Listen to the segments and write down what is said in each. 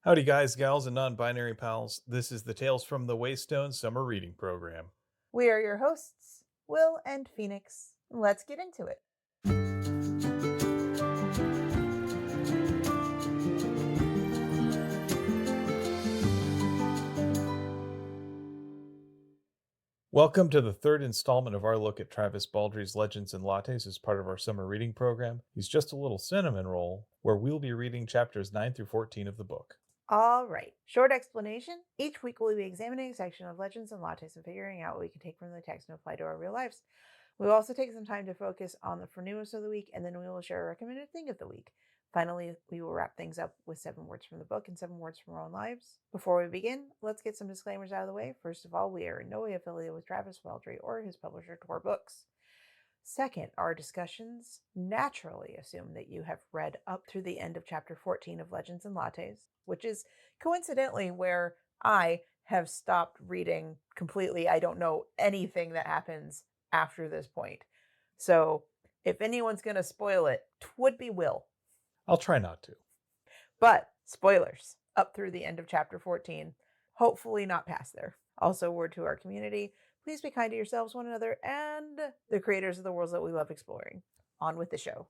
Howdy, guys, gals, and non binary pals. This is the Tales from the Waystone Summer Reading Program. We are your hosts, Will and Phoenix. Let's get into it. Welcome to the third installment of our look at Travis Baldree's Legends and Lattes as part of our summer reading program. He's just a little cinnamon roll, where we'll be reading chapters 9 through 14 of the book. All right. Short explanation. Each week we'll be examining a section of Legends and Lattes and figuring out what we can take from the text and apply to our real lives. We'll also take some time to focus on the for newest of the week, and then we will share a recommended thing of the week. Finally, we will wrap things up with 7 words from the book and 7 words from our own lives. Before we begin, let's get some disclaimers out of the way. First of all, we are in no way affiliated with Travis Baldree or his publisher, Tor Books. Second, our discussions naturally assume that you have read up through the end of chapter 14 of Legends and Lattes, which is coincidentally where I have stopped reading completely. I don't know anything that happens after this point. So if anyone's going to spoil it, would be Will. I'll try not to. But spoilers up through the end of chapter 14, hopefully not past there. Also, word to our community, please be kind to yourselves, one another, and the creators of the worlds that we love exploring. On with the show.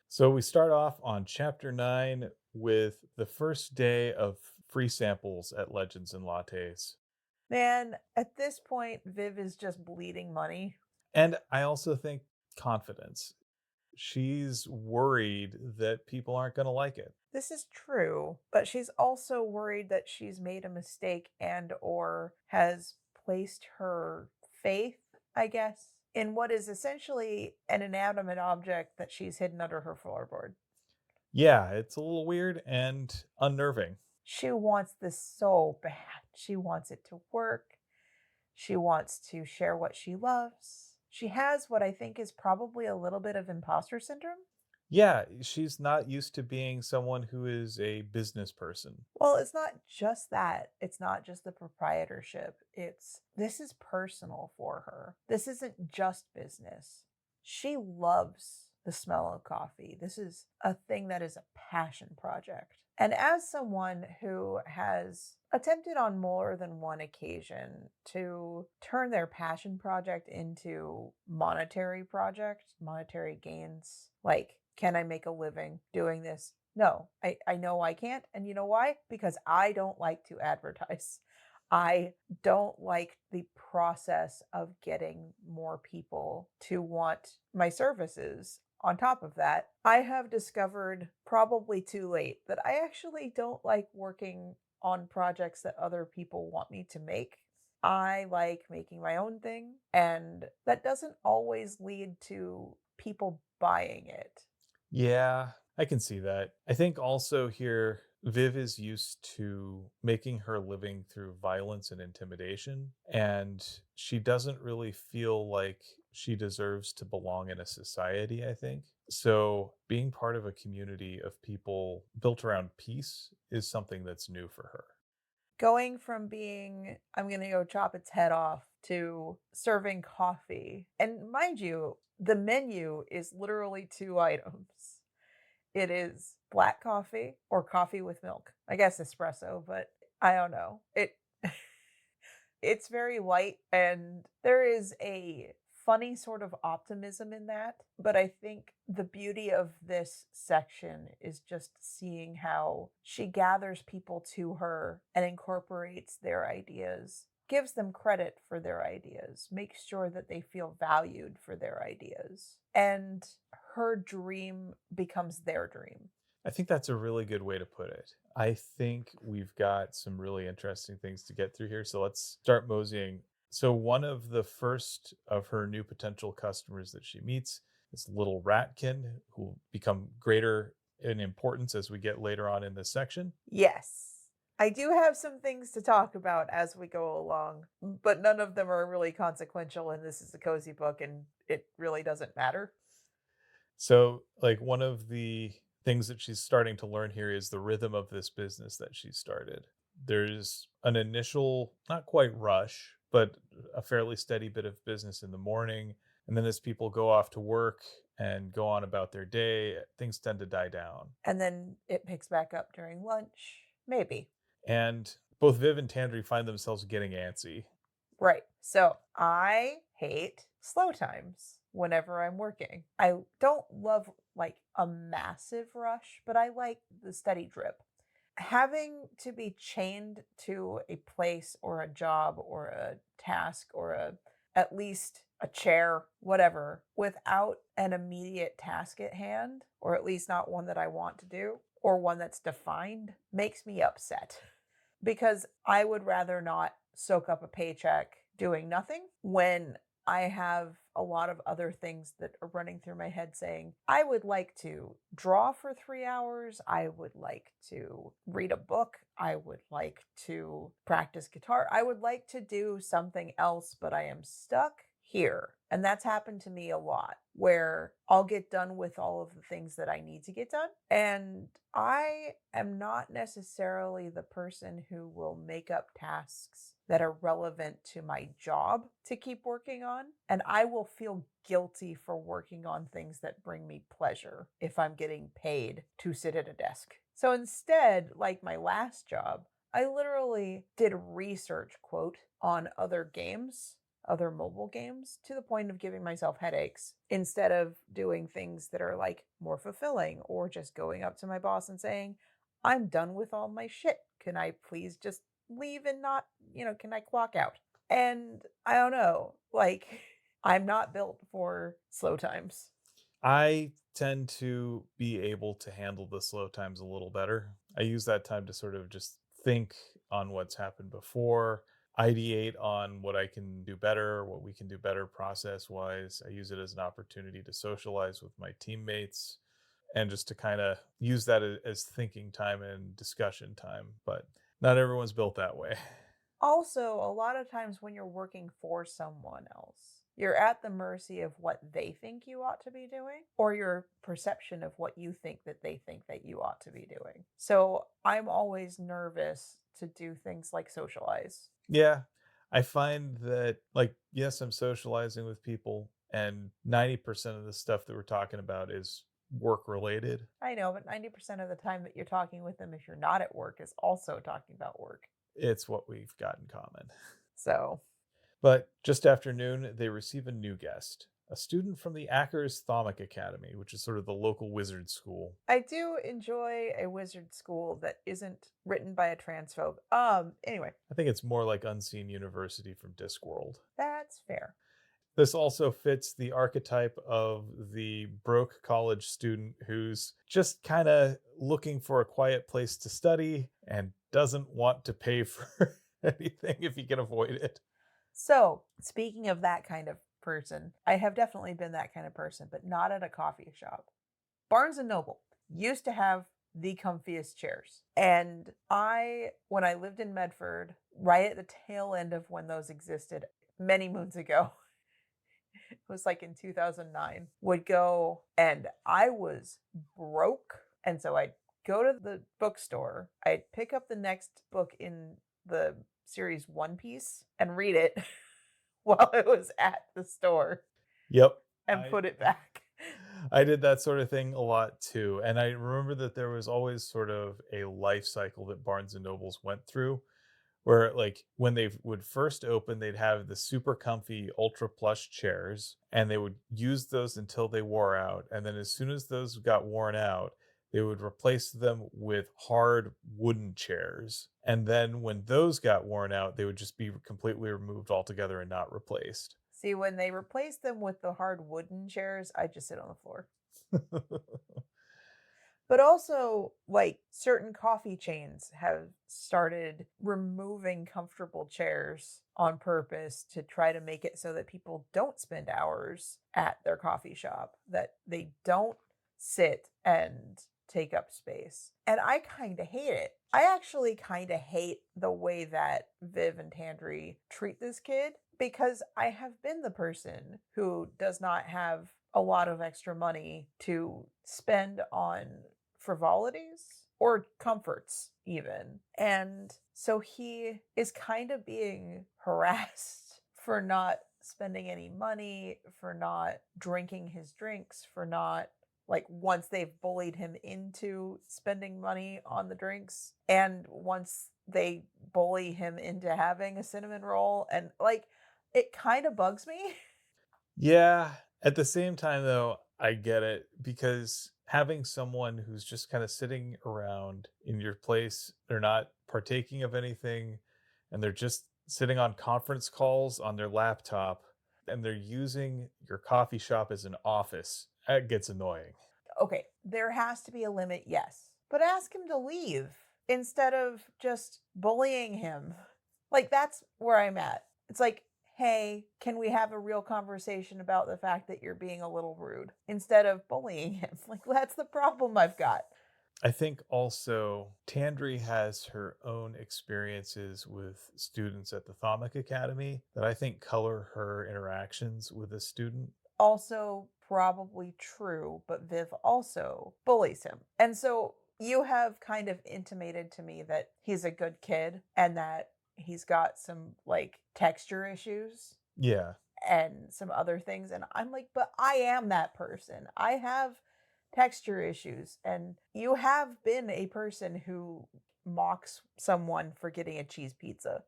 So we start off on chapter 9 with the first day of free samples at Legends and Lattes. Man, at this point, Viv is just bleeding money. And I also think confidence. She's worried that people aren't going to like it. This is true, but she's also worried that she's made a mistake and or has placed her faith, I guess, in what is essentially an inanimate object that she's hidden under her floorboard. Yeah, it's a little weird and unnerving. She wants this so bad. She wants it to work. She wants to share what she loves. She has what I think is probably a little bit of imposter syndrome. Yeah, she's not used to being someone who is a business person. Well, it's not just that. It's not just the proprietorship. This is personal for her. This isn't just business. She loves the smell of coffee. This is a thing that is a passion project. And as someone who has attempted on more than one occasion to turn their passion project into monetary gains, like, can I make a living doing this? No, I know I can't. And you know why? Because I don't like to advertise. I don't like the process of getting more people to want my services. On top of that, I have discovered probably too late that I actually don't like working on projects that other people want me to make. I like making my own thing, and that doesn't always lead to people buying it. Yeah, I can see that. I think also here, Viv is used to making her living through violence and intimidation, and she doesn't really feel like she deserves to belong in a society, I think. So, being part of a community of people built around peace is something that's new for her. Going from being, I'm going to go chop its head off, to serving coffee. And mind you, the menu is literally 2 items. It is black coffee or coffee with milk. I guess espresso, but I don't know. It's very light, and there is a funny sort of optimism in that. But I think the beauty of this section is just seeing how she gathers people to her and incorporates their ideas, gives them credit for their ideas, makes sure that they feel valued for their ideas. And her dream becomes their dream. I think that's a really good way to put it. I think we've got some really interesting things to get through here. So let's start moseying. So, one of the first of her new potential customers that she meets is little Ratkin, who will become greater in importance as we get later on in this section. Yes. I do have some things to talk about as we go along, but none of them are really consequential, and this is a cozy book, and it really doesn't matter. So, like, one of the things that she's starting to learn here is the rhythm of this business that she started. There's an initial, not quite rush, but a fairly steady bit of business in the morning. And then as people go off to work and go on about their day, things tend to die down. And then it picks back up during lunch. Maybe. And both Viv and Tandri find themselves getting antsy. Right. So I hate slow times whenever I'm working. I don't love like a massive rush, but I like the steady drip. Having to be chained to a place or a job or a task or at least a chair, whatever, without an immediate task at hand, or at least not one that I want to do or one that's defined, makes me upset because I would rather not soak up a paycheck doing nothing when I have a lot of other things that are running through my head saying, I would like to draw for 3 hours. I would like to read a book. I would like to practice guitar. I would like to do something else, but I am stuck here. And that's happened to me a lot where I'll get done with all of the things that I need to get done. And I am not necessarily the person who will make up tasks that are relevant to my job to keep working on. And I will feel guilty for working on things that bring me pleasure if I'm getting paid to sit at a desk. So instead, like my last job, I literally did research, quote, on other games, other mobile games, to the point of giving myself headaches instead of doing things that are like more fulfilling or just going up to my boss and saying, I'm done with all my shit. Can I please just leave and not, can I clock out? And I don't know, like, I'm not built for slow times. I tend to be able to handle the slow times a little better. I use that time to sort of just think on what's happened before, ideate on what I can do better, what we can do better process wise. I use it as an opportunity to socialize with my teammates and just to kind of use that as thinking time and discussion time. But not everyone's built that way. Also, a lot of times when you're working for someone else, you're at the mercy of what they think you ought to be doing or your perception of what you think that they think that you ought to be doing. So I'm always nervous to do things like socialize. Yeah. I find that, like, yes, I'm socializing with people, and 90% of the stuff that we're talking about is work related. I know, but 90% of the time that you're talking with them, if you're not at work, is also talking about work. It's what we've got in common. So But just after noon, they receive a new guest, a student from the Ackers Thaumic Academy, which is sort of the local wizard school. I do enjoy a wizard school that isn't written by a transphobe. Anyway, I think it's more like Unseen University from Discworld. that's fair. This also fits the archetype of the broke college student who's just kind of looking for a quiet place to study and doesn't want to pay for anything if he can avoid it. So, speaking of that kind of person, I have definitely been that kind of person, but not at a coffee shop. Barnes and Noble used to have the comfiest chairs. And when I lived in Medford, right at the tail end of when those existed many moons ago, it was like in 2009, would go and I was broke. And so I'd go to the bookstore, I'd pick up the next book in the series One Piece and read it while I was at the store Yep. and put it back. I did that sort of thing a lot too. And I remember that there was always sort of a life cycle that Barnes and Nobles went through where, like, when they would first open, they'd have the super comfy ultra plush chairs and they would use those until they wore out. And then as soon as those got worn out, they would replace them with hard wooden chairs. And then when those got worn out, they would just be completely removed altogether and not replaced. See, when they replaced them with the hard wooden chairs, I just sit on the floor. But also, like, certain coffee chains have started removing comfortable chairs on purpose to try to make it so that people don't spend hours at their coffee shop, that they don't sit and take up space. And I kind of hate it. I actually kind of hate the way that Viv and Tandri treat this kid because I have been the person who does not have a lot of extra money to spend on frivolities or comforts even. And so he is kind of being harassed for not spending any money, for not drinking his drinks, for not, like, once they've bullied him into spending money on the drinks, and once they bully him into having a cinnamon roll, and like it kind of bugs me. Yeah, at the same time, though, I get it because having someone who's just kind of sitting around in your place, they're not partaking of anything, and they're just sitting on conference calls on their laptop, and they're using your coffee shop as an office. That gets annoying. Okay, there has to be a limit, yes. But ask him to leave instead of just bullying him. Like, that's where I'm at. It's like, hey, can we have a real conversation about the fact that you're being a little rude instead of bullying him? Like, that's the problem I've got. I think also Tandri has her own experiences with students at the Thaumic Academy that I think color her interactions with a student. Also, probably true, but Viv also bullies him. And so you have kind of intimated to me that he's a good kid and that he's got some like texture issues Yeah. and some other things. And I'm like, but I am that person. I have texture issues. And you have been a person who mocks someone for getting a cheese pizza.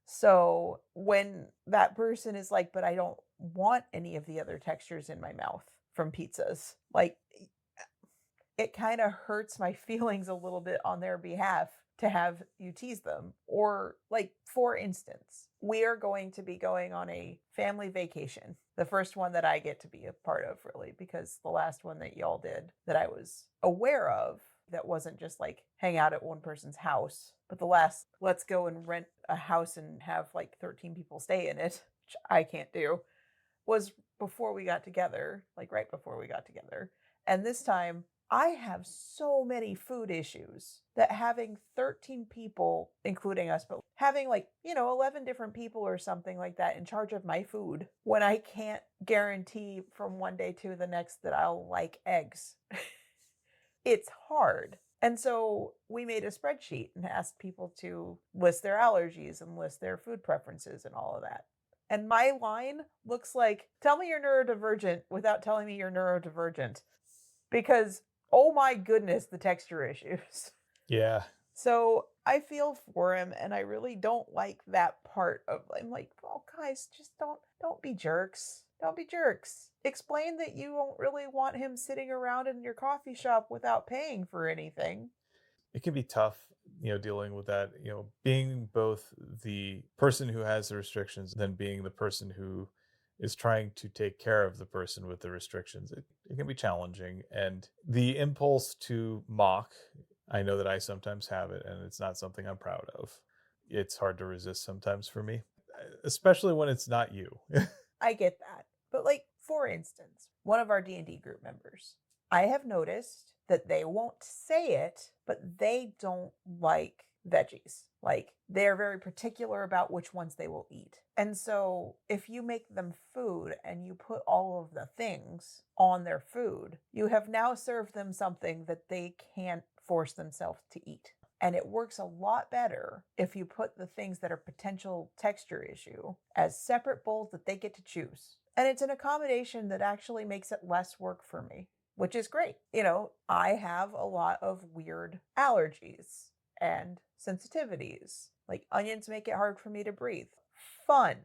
So when that person is like, but I don't want any of the other textures in my mouth from pizzas, like it kind of hurts my feelings a little bit on their behalf to have you tease them. Or, like, for instance, we are going to be going on a family vacation. The first one that I get to be a part of, really, because the last one that y'all did that I was aware of that wasn't just like hang out at one person's house, but the last let's go and rent a house and have like 13 people stay in it, which I can't do, was before we got together, like right before we got together. And this time, I have so many food issues that having 13 people, including us, but having like, 11 different people or something like that in charge of my food when I can't guarantee from one day to the next that I'll like eggs. It's hard. And so we made a spreadsheet and asked people to list their allergies and list their food preferences and all of that. And my line looks like, tell me you're neurodivergent without telling me you're neurodivergent. Because, oh my goodness, the texture issues. Yeah. So I feel for him, and I really don't like that part of. I'm like, oh guys, just don't be jerks. Don't be jerks. Explain that you don't really want him sitting around in your coffee shop without paying for anything. It can be tough, dealing with that, being both the person who has the restrictions, then being the person who is trying to take care of the person with the restrictions. It can be challenging. And the impulse to mock, I know that I sometimes have it, and it's not something I'm proud of. It's hard to resist sometimes for me, especially when it's not you. I get that. But like, for instance, one of our D&D group members, I have noticed that they won't say it, but they don't like veggies. Like, they're very particular about which ones they will eat. And so, if you make them food and you put all of the things on their food, you have now served them something that they can't force themselves to eat. And it works a lot better if you put the things that are potential texture issue as separate bowls that they get to choose. And it's an accommodation that actually makes it less work for me, which is great. I have a lot of weird allergies and sensitivities. Like onions make it hard for me to breathe. Fun.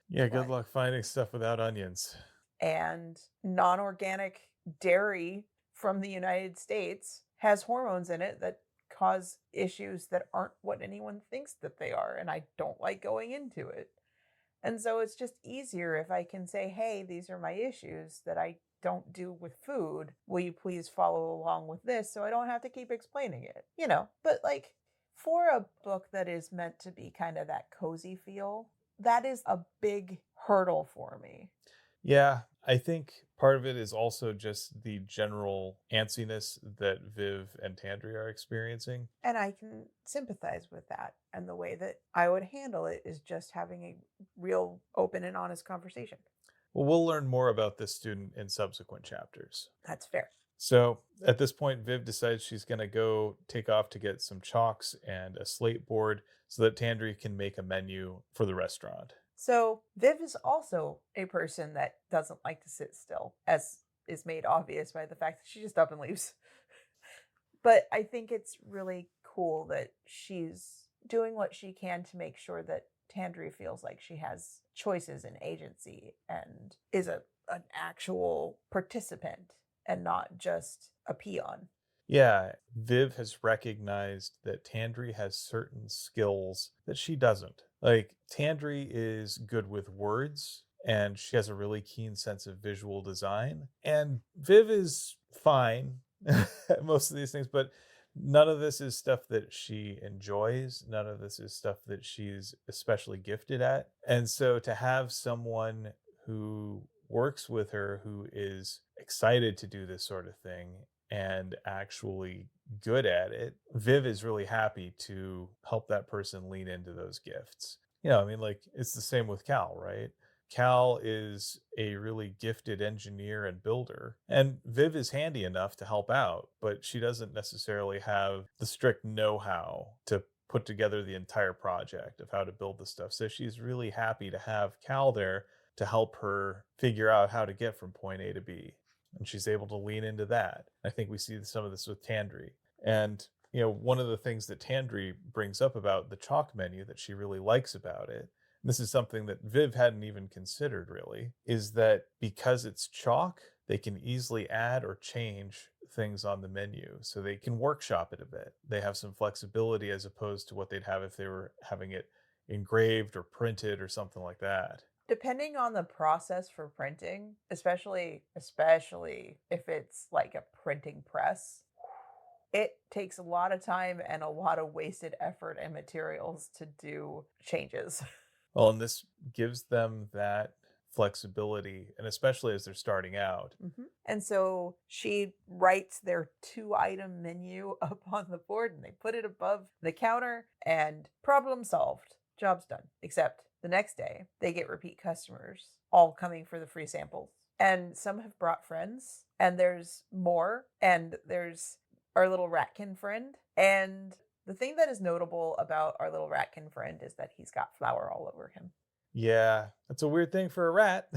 Yeah, good luck finding stuff without onions. And non-organic dairy from the United States has hormones in it that cause issues that aren't what anyone thinks that they are, and I don't like going into it. And so it's just easier if I can say, hey, these are my issues that I don't do with food. Will you please follow along with this so I don't have to keep explaining it? But like for a book that is meant to be kind of that cozy feel, that is a big hurdle for me. Yeah, I think part of it is also just the general antsiness that Viv and Tandri are experiencing. And I can sympathize with that. And the way that I would handle it is just having a real open and honest conversation. Well, we'll learn more about this student in subsequent chapters. That's fair. So at this point, Viv decides she's going to go take off to get some chalks and a slate board so that Tandri can make a menu for the restaurant. So Viv is also a person that doesn't like to sit still, as is made obvious by the fact that she just up and leaves. But I think it's really cool that she's doing what she can to make sure that Tandri feels like she has choices and agency and is an actual participant and not just a peon. Yeah, Viv has recognized that Tandri has certain skills that she doesn't. Like, Tandri is good with words and she has a really keen sense of visual design. And Viv is fine at most of these things, but none of this is stuff that she enjoys. None of this is stuff that she's especially gifted at. And so to have someone who works with her who is excited to do this sort of thing and actually good at it, Viv is really happy to help that person lean into those gifts. I mean, like, it's the same with Cal, right? Cal is a really gifted engineer and builder, and Viv is handy enough to help out, but she doesn't necessarily have the strict know how to put together the entire project of how to build the stuff. So she's really happy to have Cal there to help her figure out how to get from point A to B, and she's able to lean into that. I think we see some of this with Tandri. And one of the things that Tandri brings up about the chalk menu that she really likes about it, and this is something that Viv hadn't even considered really, is that because it's chalk, they can easily add or change things on the menu. So they can workshop it a bit. They have some flexibility as opposed to what they'd have if they were having it engraved or printed or something like that. Depending on the process for printing, especially if it's like a printing press, it takes a lot of time and a lot of wasted effort and materials to do changes. Well, and this gives them that flexibility, and especially as they're starting out. And so she writes their 2-item menu up on the board and they put it above the counter, and problem solved. Job's done. Except the next day, they get repeat customers, all coming for the free samples. And some have brought friends, and there's more, and there's our little ratkin friend. And the thing that is notable about our little ratkin friend is that he's got flour all over him. Yeah, that's a weird thing for a rat.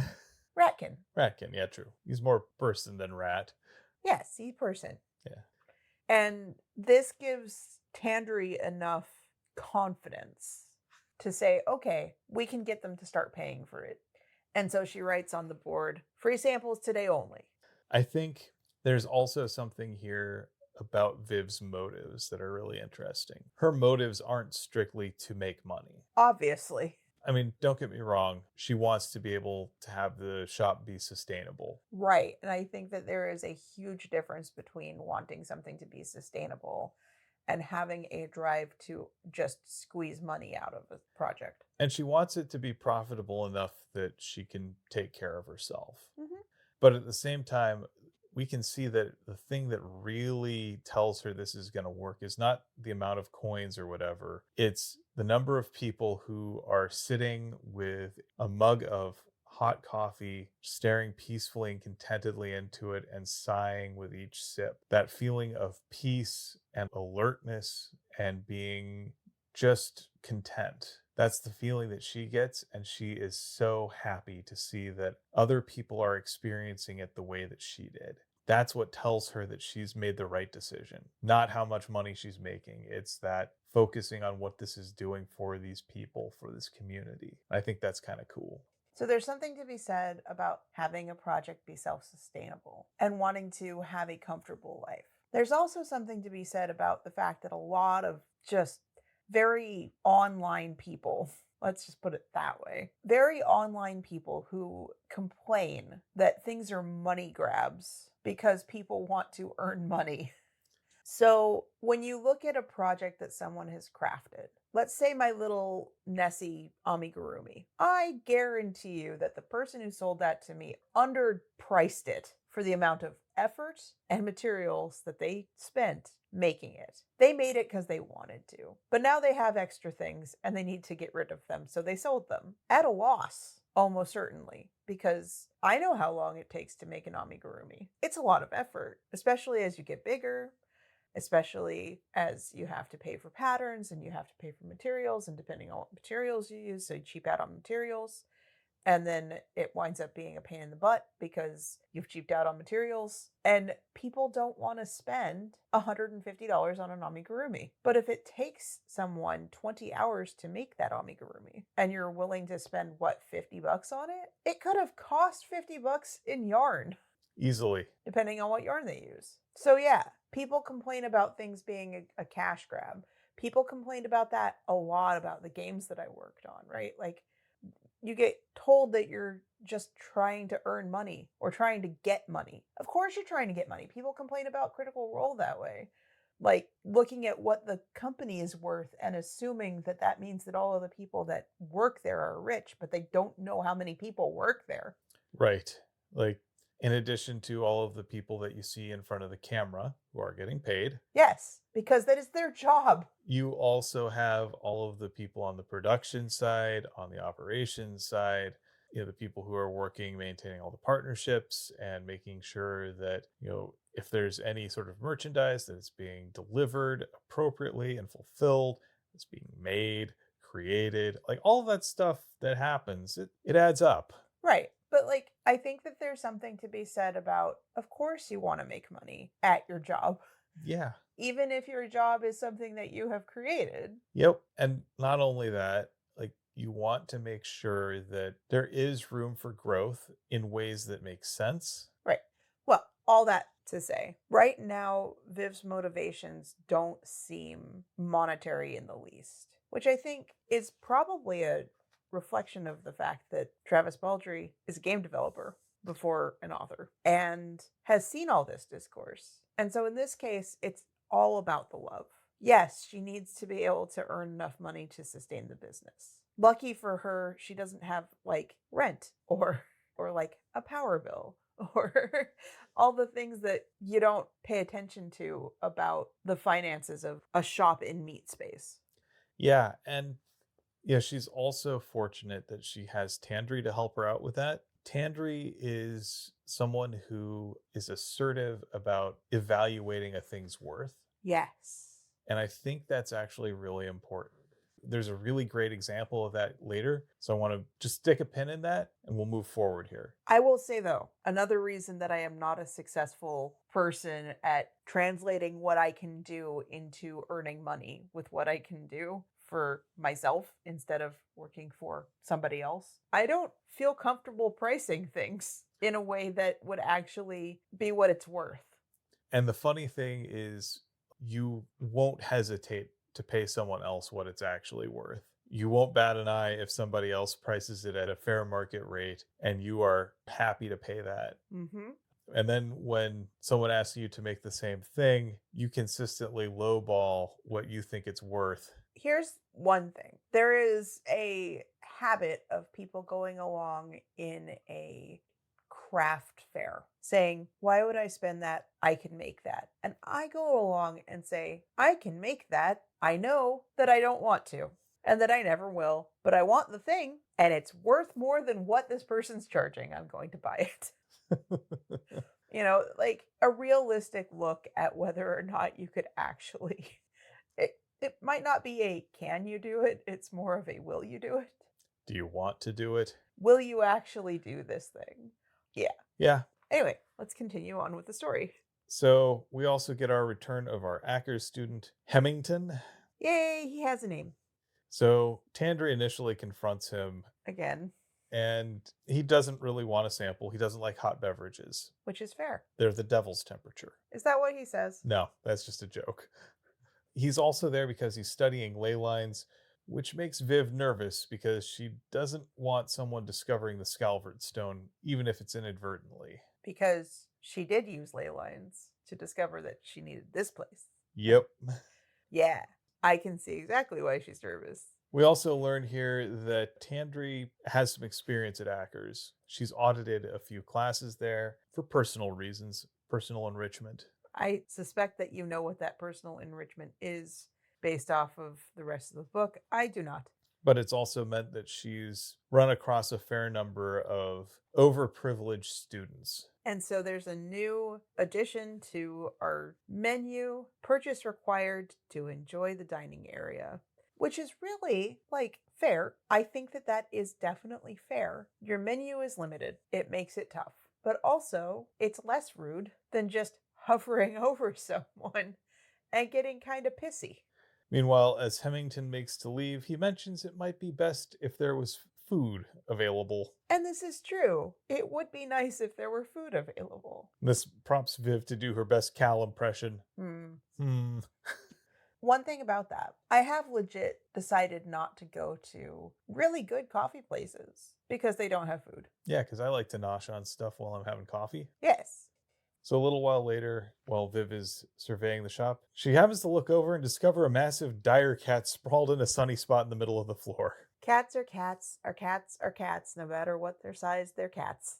Ratkin. Ratkin, yeah, true. He's more person than rat. Yes, he's person. Yeah. And this gives Tandri enough confidence to say, okay, we can get them to start paying for it. And so she writes on the board, free samples today only. I think there's also something here about Viv's motives that are really interesting. Her motives aren't strictly to make money. Obviously. I mean, don't get me wrong. She wants to be able to have the shop be sustainable. Right. And I think that there is a huge difference between wanting something to be sustainable and having a drive to just squeeze money out of a project. And she wants it to be profitable enough that she can take care of herself. Mm-hmm. But at the same time, we can see that the thing that really tells her this is going to work is not the amount of coins or whatever. It's the number of people who are sitting with a mug of hot coffee, staring peacefully and contentedly into it and sighing with each sip. That feeling of peace and alertness and being just content. That's the feeling that she gets, and she is so happy to see that other people are experiencing it the way that she did. That's what tells her that she's made the right decision, not how much money she's making. It's that focusing on what this is doing for these people, for this community. I think that's kind of cool. So there's something to be said about having a project be self-sustainable and wanting to have a comfortable life. There's also something to be said about the fact that a lot of just very online people, let's just put it that way, very online people who complain that things are money grabs because people want to earn money. So when you look at a project that someone has crafted, let's say my little Nessie amigurumi, I guarantee you that the person who sold that to me underpriced it for the amount of effort and materials that they spent making it. They made it because they wanted to, but now they have extra things and they need to get rid of them, so they sold them at a loss, almost certainly, because I know how long it takes to make an amigurumi. It's a lot of effort, especially as you get bigger, especially as you have to pay for patterns and you have to pay for materials, and depending on what materials you use, so you cheap out on materials. And then it winds up being a pain in the butt because you've cheaped out on materials and people don't want to spend $150 on an amigurumi. But if it takes someone 20 hours to make that amigurumi and you're willing to spend what, $50 on it, it could have cost $50 in yarn. Easily. Depending on what yarn they use. So yeah, people complain about things being a cash grab. People complained about that a lot about the games that I worked on, right? Like, you get told that you're just trying to earn money or trying to get money. Of course you're trying to get money. People complain about Critical Role that way. Like, looking at what the company is worth and assuming that that means that all of the people that work there are rich, but they don't know how many people work there. Right. Like, in addition to all of the people that you see in front of the camera who are getting paid. Yes, because that is their job. You also have all of the people on the production side, on the operations side, the people who are working, maintaining all the partnerships and making sure that, if there's any sort of merchandise that is being delivered appropriately and fulfilled, it's being made, created, like all of that stuff that happens, it adds up. Right. But like, I think that there's something to be said about, of course you want to make money at your job. Yeah. Even if your job is something that you have created. Yep. And not only that, like, you want to make sure that there is room for growth in ways that make sense. Right. Well, all that to say, right now, Viv's motivations don't seem monetary in the least, which I think is probably a reflection of the fact that Travis Baldree is a game developer before an author and has seen all this discourse. And so in this case, it's all about the love. Yes, she needs to be able to earn enough money to sustain the business. Lucky for her, she doesn't have like rent or like a power bill or all the things that you don't pay attention to about the finances of a shop in meat space. Yeah, and she's also fortunate that she has Tandri to help her out with that. Tandri is someone who is assertive about evaluating a thing's worth. Yes. And I think that's actually really important. There's a really great example of that later. So I want to just stick a pin in that and we'll move forward here. I will say, though, another reason that I am not a successful person at translating what I can do into earning money with what I can do for myself instead of working for somebody else. I don't feel comfortable pricing things in a way that would actually be what it's worth. And the funny thing is, you won't hesitate to pay someone else what it's actually worth. You won't bat an eye if somebody else prices it at a fair market rate and you are happy to pay that. Mm-hmm. And then when someone asks you to make the same thing, you consistently lowball what you think it's worth. Here's one thing. There is a habit of people going along in a craft fair saying, why would I spend that? I can make that. And I go along and say, I can make that. I know that I don't want to and that I never will, but I want the thing and it's worth more than what this person's charging. I'm going to buy it. Like a realistic look at whether or not you could actually, it might not be a can you do it? It's more of a will you do it? Do you want to do it? Will you actually do this thing? Yeah. Yeah. Anyway, let's continue on with the story. So we also get our return of our Ackers student, Hemington. Yay, he has a name. So Tandri initially confronts him. Again. And he doesn't really want a sample. He doesn't like hot beverages. Which is fair. They're the devil's temperature. Is that what he says? No, that's just a joke. He's also there because he's studying ley lines, which makes Viv nervous because she doesn't want someone discovering the Scalvert stone, even if it's inadvertently. Because she did use ley lines to discover that she needed this place. Yep. Yeah, I can see exactly why she's nervous. We also learn here that Tandri has some experience at Ackers. She's audited a few classes there for personal reasons, personal enrichment. I suspect that you know what that personal enrichment is based off of the rest of the book. I do not. But it's also meant that she's run across a fair number of overprivileged students. And so there's a new addition to our menu, purchase required to enjoy the dining area. which is really, like, fair. I think that that is definitely fair. Your menu is limited. It makes it tough. But also, it's less rude than just hovering over someone and getting kind of pissy. Meanwhile, as Hemington makes to leave, he mentions it might be best if there was food available. And this is true. It would be nice if there were food available. This prompts Viv to do her best Cal impression. Hmm. Hmm. One thing about that, I have legit decided not to go to really good coffee places because they don't have food. Yeah, because I like to nosh on stuff while I'm having coffee. Yes. So a little while later, while Viv is surveying the shop, she happens to look over and discover a massive dire cat sprawled in a sunny spot in the middle of the floor. Cats are cats, are cats are cats, no matter what their size, they're cats.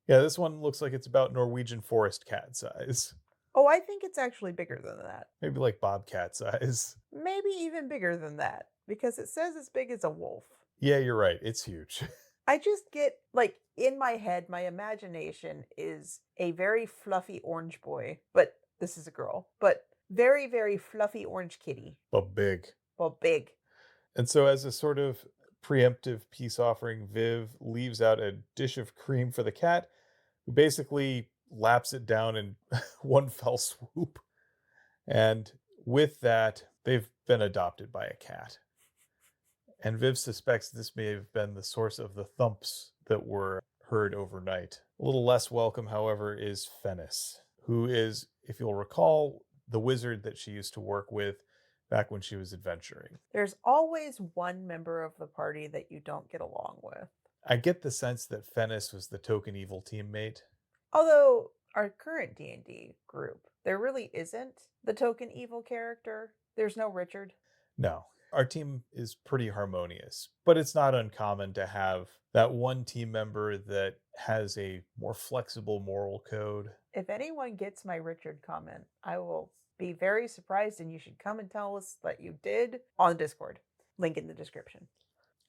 Yeah, this one looks like it's about Norwegian forest cat size. Oh, I think it's actually bigger than that. Maybe like bobcat size. Maybe even bigger than that, because it says as big as a wolf. Yeah, you're right. It's huge. I just get, like, in my head, my imagination is a very fluffy orange boy, but this is a girl, but very, very fluffy orange kitty. But big. Well, big. And so, as a sort of preemptive peace offering, Viv leaves out a dish of cream for the cat, who basically laps it down in one fell swoop. And with that, they've been adopted by a cat. And Viv suspects this may have been the source of the thumps that were heard overnight. A little less welcome, however, is Fennis, who is, if you'll recall, the wizard that she used to work with back when she was adventuring. There's always one member of the party that you don't get along with. I get the sense that Fennis was the token evil teammate. Although our current D&D group, there really isn't the token evil character. There's no Richard. No, our team is pretty harmonious, but it's not uncommon to have that one team member that has a more flexible moral code. If anyone gets my Richard comment, I will be very surprised, and you should come and tell us that you did on Discord. Link in the description.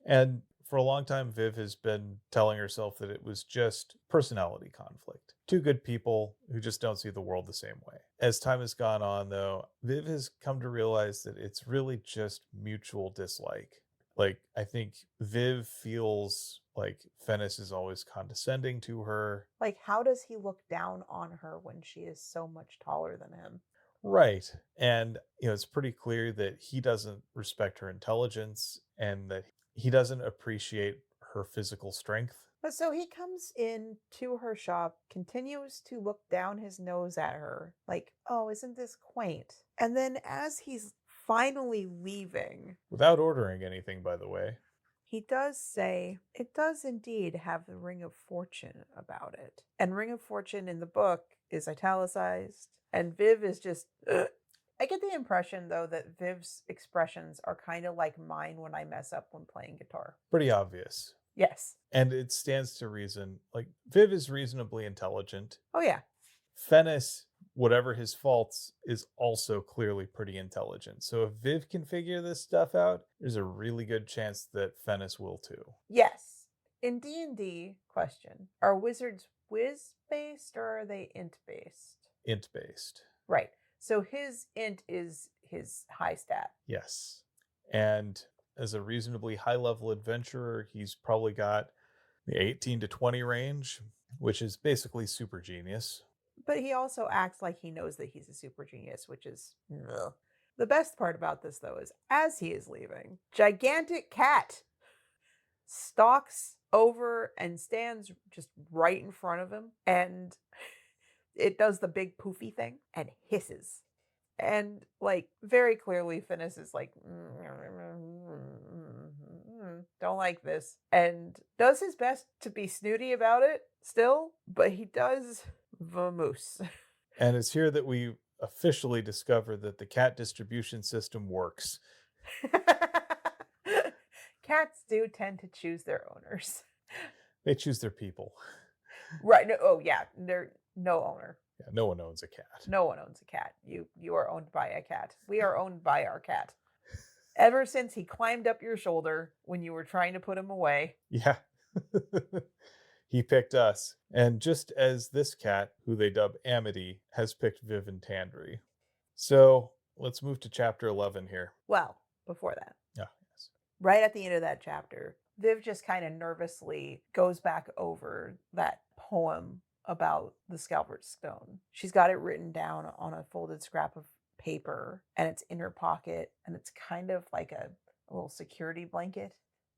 And for a long time, Viv has been telling herself that it was just personality conflict. Two good people who just don't see the world the same way. As time has gone on, though, Viv has come to realize that it's really just mutual dislike. Like, I think Viv feels like Fennis is always condescending to her. Like, how does he look down on her when she is so much taller than him? Right. And, it's pretty clear that he doesn't respect her intelligence and that he doesn't appreciate her physical strength. But so he comes in to her shop, continues to look down his nose at her, like, oh, isn't this quaint? And then as he's finally leaving, Without ordering anything, by the way. he does say, it does indeed have the Ring of Fortune about it. And Ring of Fortune in the book is italicized. And Viv is just, ugh. I get the impression, though, that Viv's expressions are kind of like mine when I mess up when playing guitar. Pretty obvious. Yes. And it stands to reason. Like, Viv is reasonably intelligent. Oh, yeah. Fennis, whatever his faults, is also clearly pretty intelligent. So if Viv can figure this stuff out, there's a really good chance that Fennis will too. Yes. In D&D, question, are wizards whiz-based or are they int-based? Int-based. Right. So his int is his high stat. Yes. And as a reasonably high-level adventurer, he's probably got the 18 to 20 range, which is basically super genius. But he also acts like he knows that he's a super genius, which is... ugh. The best part about this, though, is as he is leaving, gigantic cat stalks over and stands just right in front of him, and it does the big poofy thing and hisses. And, like, very clearly Fennis is like, don't like this, and does his best to be snooty about it still, but he does vamoose. And it's here that we officially discover that the cat distribution system works. Cats do tend to choose their owners. They choose their people. Right. No, oh, yeah. They're no owner. Yeah, no one owns a cat. No one owns a cat. You are owned by a cat. We are owned by our cat. Ever since he climbed up your shoulder when you were trying to put him away. Yeah. He picked us. And just as this cat, who they dub Amity, has picked Viv and Tandri. So let's move to chapter 11 here. Well, before that. Yeah. Right at the end of that chapter, Viv just kind of nervously goes back over that poem about the Scalpert Stone. She's got it written down on a folded scrap of paper, and it's in her pocket, and it's kind of like a little security blanket.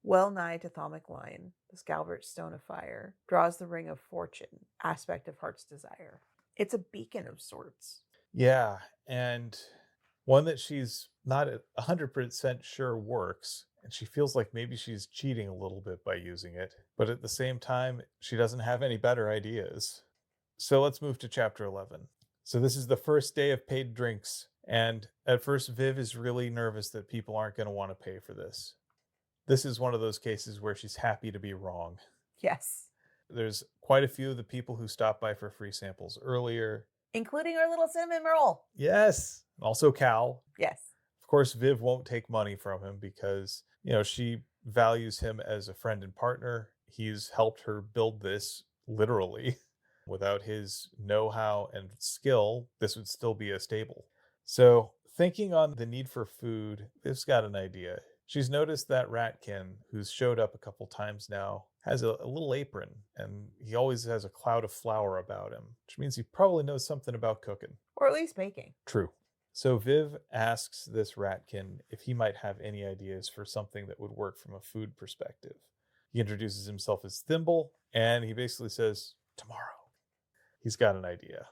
Well nigh to Thaumic line, the Scalpert Stone of Fire draws the ring of fortune, aspect of heart's desire. It's a beacon of sorts. Yeah, and one that she's not 100% sure works, and she feels like maybe she's cheating a little bit by using it, but at the same time, she doesn't have any better ideas. So let's move to chapter 11. So this is the first day of paid drinks, and at first Viv is really nervous that people aren't going to want to pay for this. This is one of those cases where she's happy to be wrong. Yes. There's quite a few of the people who stopped by for free samples earlier, including our little cinnamon roll. Yes. Also Cal. Yes. Of course, Viv won't take money from him because, she values him as a friend and partner. He's helped her build this literally. Without his know-how and skill, this would still be a stable. So, thinking on the need for food, Viv's got an idea. She's noticed that Ratkin, who's showed up a couple times now, has a little apron, and he always has a cloud of flour about him, which means he probably knows something about cooking. Or at least baking. True. So Viv asks this Ratkin if he might have any ideas for something that would work from a food perspective. He introduces himself as Thimble, and he basically says, tomorrow. He's got an idea.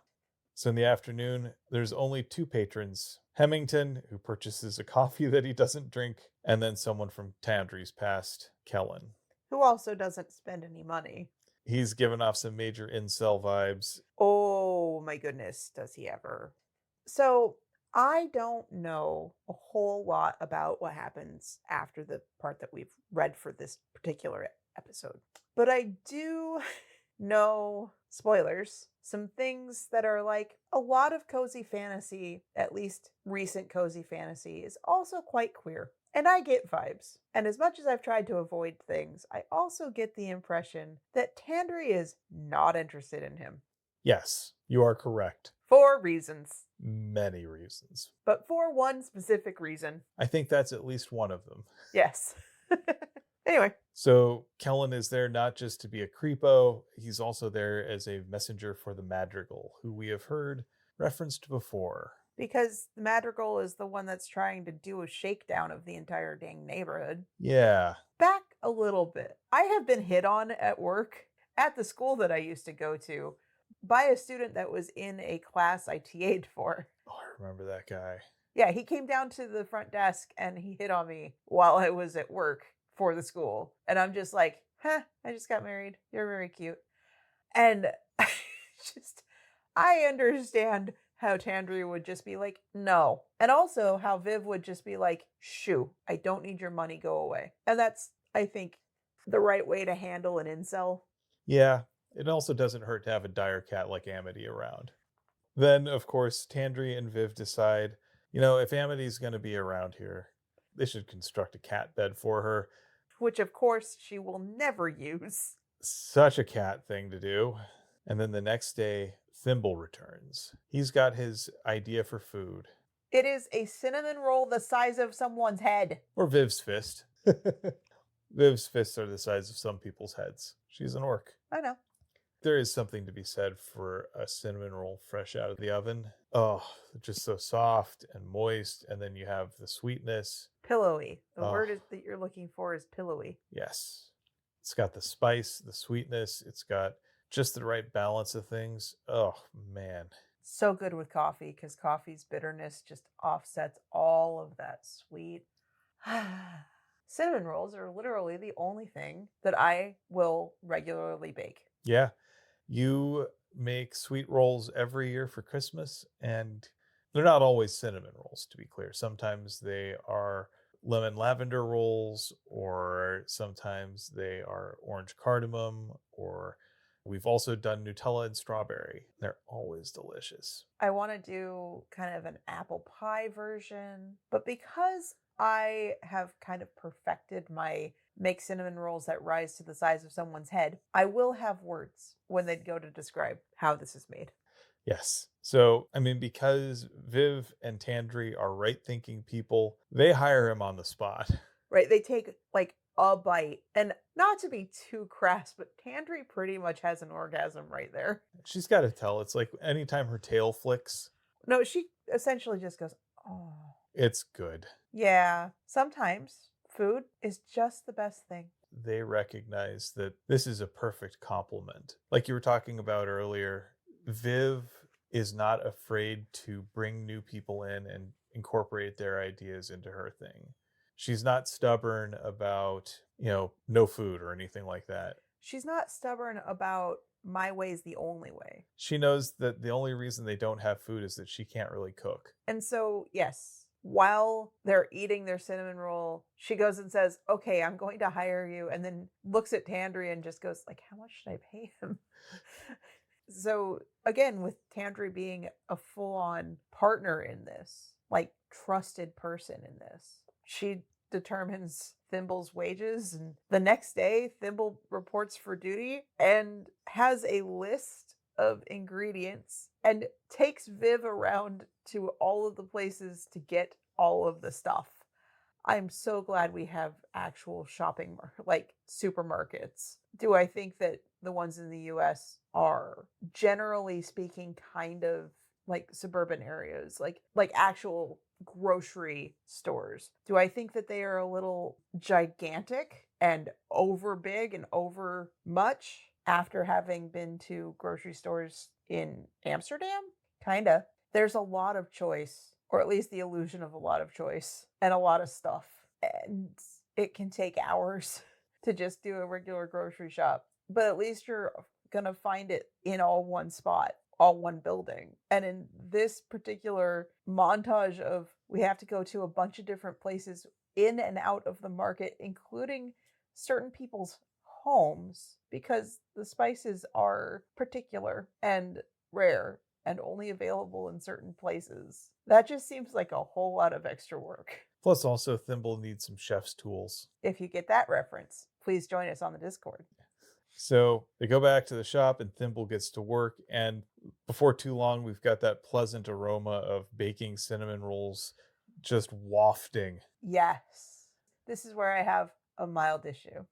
So in the afternoon, there's only two patrons, Hemington, who purchases a coffee that he doesn't drink, and then someone from Tandree's past, Kellen, who also doesn't spend any money. He's given off some major incel vibes. Oh my goodness, does he ever. So I don't know a whole lot about what happens after the part that we've read for this particular episode, but I do know, spoilers, some things that are like a lot of cozy fantasy, at least recent cozy fantasy, is also quite queer. And I get vibes. And as much as I've tried to avoid things, I also get the impression that Tandre is not interested in him. Yes, you are correct. For reasons. Many reasons. But for one specific reason. I think that's at least one of them. Yes. Anyway. So Kellen is there not just to be a creepo, he's also there as a messenger for the Madrigal, who we have heard referenced before. Because the Madrigal is the one that's trying to do a shakedown of the entire dang neighborhood. Yeah. Back a little bit. I have been hit on at work, at the school that I used to go to, by a student that was in a class I TA'd for. Oh, I remember that guy. Yeah, he came down to the front desk and he hit on me while I was at work for the school. And I'm just like, I just got married. You're very cute. And I understand how Tandre would just be like, no. And also how Viv would just be like, shoo, I don't need your money, go away. And that's, I think, the right way to handle an incel. Yeah, it also doesn't hurt to have a dire cat like Amity around. Then, of course, Tandre and Viv decide, if Amity's going to be around here, they should construct a cat bed for her. Which, of course, she will never use. Such a cat thing to do. And then the next day, Thimble returns. He's got his idea for food. It is a cinnamon roll the size of someone's head. Or Viv's fist. Viv's fists are the size of some people's heads. She's an orc. I know. There is something to be said for a cinnamon roll fresh out of the oven. Oh, just so soft and moist. And then you have the sweetness. Pillowy. The word that you're looking for is pillowy. Yes. It's got the spice, the sweetness. It's got just the right balance of things. Oh, man. So good with coffee because coffee's bitterness just offsets all of that sweet. Cinnamon rolls are literally the only thing that I will regularly bake. Yeah. You make sweet rolls every year for Christmas, and they're not always cinnamon rolls, to be clear. Sometimes they are lemon lavender rolls, or sometimes they are orange cardamom, or we've also done Nutella and strawberry. They're always delicious. I want to do kind of an apple pie version, but because I have kind of perfected my make cinnamon rolls that rise to the size of someone's head, I will have words when they go to describe how this is made. Yes. So, because Viv and Tandre are right-thinking people, they hire him on the spot. right? They take like a bite. And not to be too crass, but Tandri pretty much has an orgasm right there. She's got to tell. It's like anytime her tail flicks, No, she essentially just goes, oh. it's good. Yeah, sometimes food is just the best thing. They recognize that this is a perfect compliment. Like you were talking about earlier, Viv is not afraid to bring new people in and incorporate their ideas into her thing. She's not stubborn about, no food or anything like that. She's not stubborn about my way's the only way. She knows that the only reason they don't have food is that she can't really cook. And so, yes, while they're eating their cinnamon roll, she goes and says, okay, I'm going to hire you. And then looks at Tandri and just goes like, how much should I pay him? So again, with Tandri being a full-on partner in this, like trusted person in this, she determines Thimble's wages, and the next day Thimble reports for duty and has a list of ingredients and takes Viv around to all of the places to get all of the stuff. I'm so glad we have actual shopping, like supermarkets. Do I think that the ones in the US are, generally speaking, kind of like suburban areas, like actual grocery stores? Do I think that they are a little gigantic and over big and over much after having been to grocery stores in Amsterdam? Kinda. There's a lot of choice, or at least the illusion of a lot of choice, and a lot of stuff. And it can take hours to just do a regular grocery shop. But at least you're gonna find it in all one spot, all one building. And in this particular montage of we have to go to a bunch of different places in and out of the market, including certain people's homes, because the spices are particular and rare and only available in certain places. That just seems like a whole lot of extra work. Plus, also, Thimble needs some chef's tools. If you get that reference, please join us on the Discord. So they go back to the shop and Thimble gets to work. And before too long, we've got that pleasant aroma of baking cinnamon rolls just wafting. Yes. This is where I have a mild issue.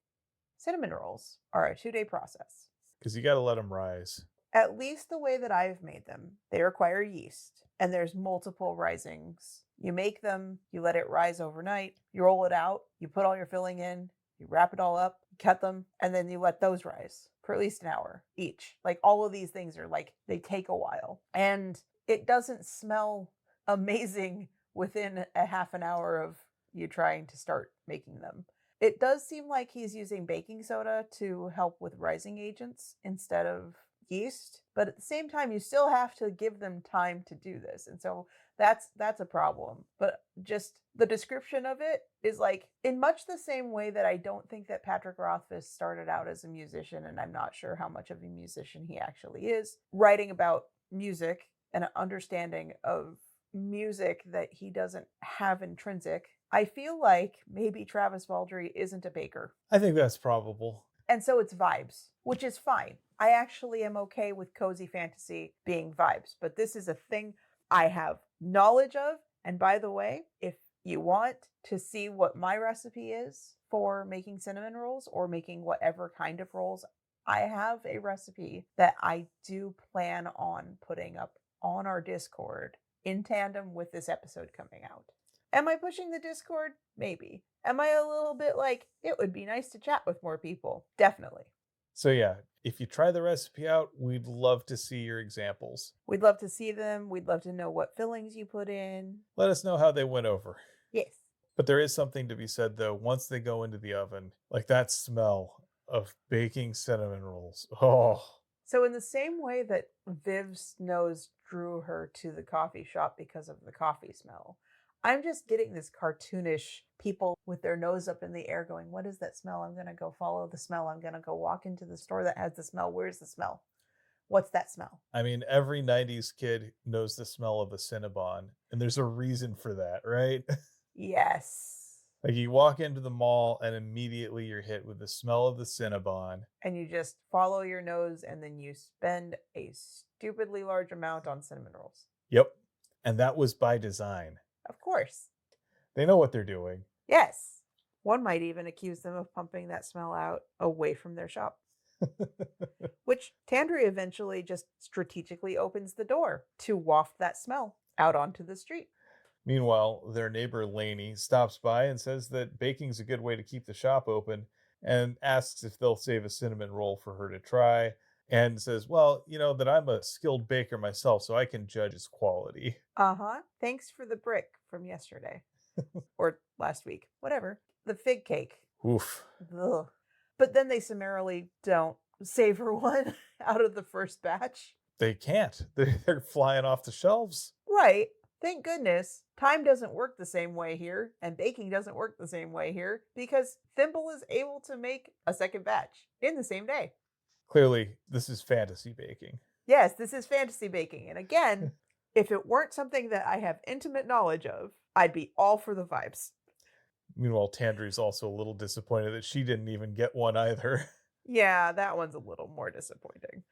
Cinnamon rolls are a 2-day process. Because you got to let them rise. At least the way that I've made them, they require yeast, and there's multiple risings. You make them, you let it rise overnight, you roll it out, you put all your filling in, you wrap it all up, you cut them, and then you let those rise for at least an hour each. Like all of these things are like, they take a while. And it doesn't smell amazing within a half an hour of you trying to start making them. It does seem like he's using baking soda to help with rising agents instead of yeast, but at the same time you still have to give them time to do this, and so that's a problem. But just the description of it is like in much the same way that I don't think that Patrick Rothfuss started out as a musician, and I'm not sure how much of a musician he actually is, writing about music and an understanding of music that he doesn't have intrinsic. I feel like maybe Travis Baldree isn't a baker. I think that's probable. And so it's vibes, which is fine. I actually am okay with cozy fantasy being vibes, but this is a thing I have knowledge of. And by the way, if you want to see what my recipe is for making cinnamon rolls or making whatever kind of rolls, I have a recipe that I do plan on putting up on our Discord in tandem with this episode coming out. Am I pushing the Discord? Maybe. Am I a little bit like, it would be nice to chat with more people? Definitely. So yeah, if you try the recipe out, we'd love to see your examples. We'd love to see them. We'd love to know what fillings you put in. Let us know how they went over. Yes. But there is something to be said, though, once they go into the oven, like that smell of baking cinnamon rolls. Oh. So in the same way that Viv's nose drew her to the coffee shop because of the coffee smell, I'm just getting this cartoonish people with their nose up in the air going, what is that smell? I'm going to go follow the smell. I'm going to go walk into the store that has the smell. Where's the smell? What's that smell? I mean, every 90s kid knows the smell of a Cinnabon, and there's a reason for that, right? Yes. Like you walk into the mall and immediately you're hit with the smell of the Cinnabon. And you just follow your nose and then you spend a stupidly large amount on cinnamon rolls. Yep. And that was by design. Of course. They know what they're doing. Yes. One might even accuse them of pumping that smell out away from their shop, which Tandri eventually just strategically opens the door to waft that smell out onto the street. Meanwhile, their neighbor Laney stops by and says that baking's a good way to keep the shop open and asks if they'll save a cinnamon roll for her to try. And says, well, that I'm a skilled baker myself, so I can judge its quality. Thanks for the brick from yesterday or last week, whatever. The fig cake. Oof. Ugh. But then they summarily don't savor one out of the first batch. They can't. They're flying off the shelves. Right. Thank goodness. Time doesn't work the same way here, and baking doesn't work the same way here, because Thimble is able to make a second batch in the same day. Clearly, this is fantasy baking. Yes, this is fantasy baking. And again, if it weren't something that I have intimate knowledge of, I'd be all for the vibes. Meanwhile, Tandri's also a little disappointed that she didn't even get one either. Yeah, that one's a little more disappointing.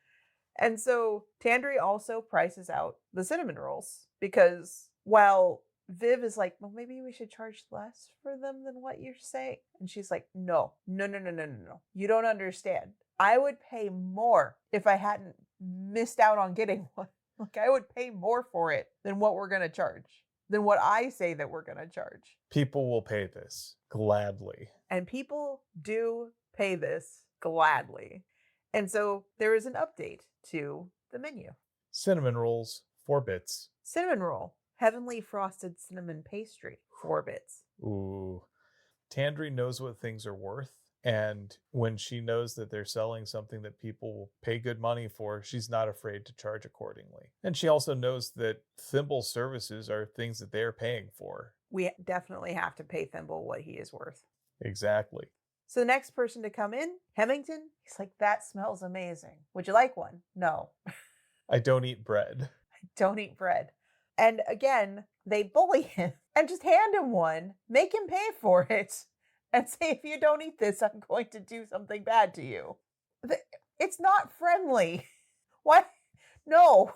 And so Tandri also prices out the cinnamon rolls because while Viv is like, well, maybe we should charge less for them than what you're saying. And she's like, no. You don't understand. I would pay more if I hadn't missed out on getting one. Like, I would pay more for it than what we're going to charge, than what I say that we're going to charge. People will pay this gladly. And people do pay this gladly. And so there is an update to the menu. Cinnamon rolls, 4 bits. Cinnamon roll, heavenly frosted cinnamon pastry, 4 bits. Ooh. Tandri knows what things are worth. And when she knows that they're selling something that people will pay good money for, she's not afraid to charge accordingly. And she also knows that Thimble services are things that they're paying for. We definitely have to pay Thimble what he is worth. Exactly. So the next person to come in, Hemington, he's like, that smells amazing. Would you like one? No. I don't eat bread. I don't eat bread. And again, they bully him and just hand him one, make him pay for it, and say, if you don't eat this, I'm going to do something bad to you. It's not friendly. What? No.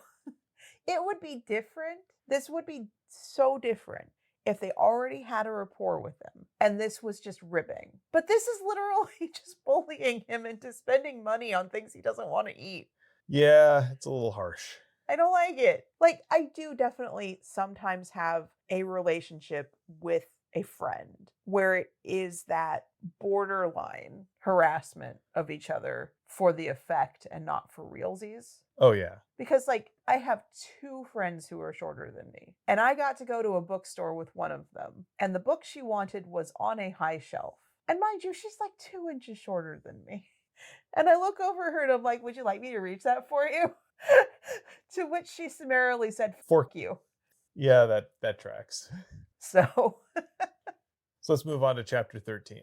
It would be different. This would be so different if they already had a rapport with him and this was just ribbing. But this is literally just bullying him into spending money on things he doesn't want to eat. Yeah, it's a little harsh. I don't like it. Like, I do definitely sometimes have a relationship with a friend where it is that borderline harassment of each other for the effect and not for realsies. Oh, yeah. Because, like, I have 2 friends who are shorter than me, and I got to go to a bookstore with one of them, and the book she wanted was on a high shelf. And mind you, she's like 2 inches shorter than me. And I look over her and I'm like, would you like me to reach that for you? To which she summarily said, fork you. Yeah, that tracks. So let's move on to chapter 13.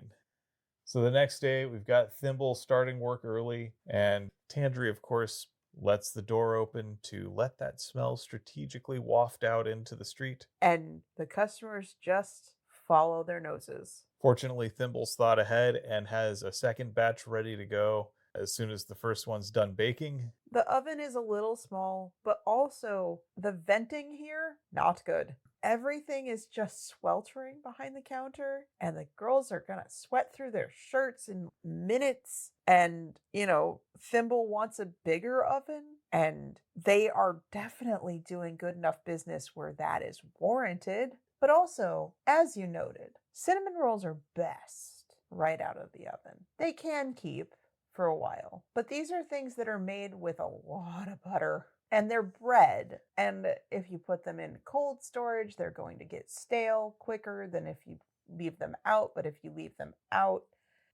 So the next day, we've got Thimble starting work early, and Tandri, of course, lets the door open to let that smell strategically waft out into the street. And the customers just follow their noses. Fortunately, Thimble's thought ahead and has a second batch ready to go as soon as the first one's done baking. The oven is a little small, but also the venting here, not good. Everything is just sweltering behind the counter, and the girls are gonna sweat through their shirts in minutes. And, Thimble wants a bigger oven, and they are definitely doing good enough business where that is warranted. But also, as you noted, cinnamon rolls are best right out of the oven. They can keep for a while, but these are things that are made with a lot of butter. And they're bread, and if you put them in cold storage, they're going to get stale quicker than if you leave them out. But if you leave them out,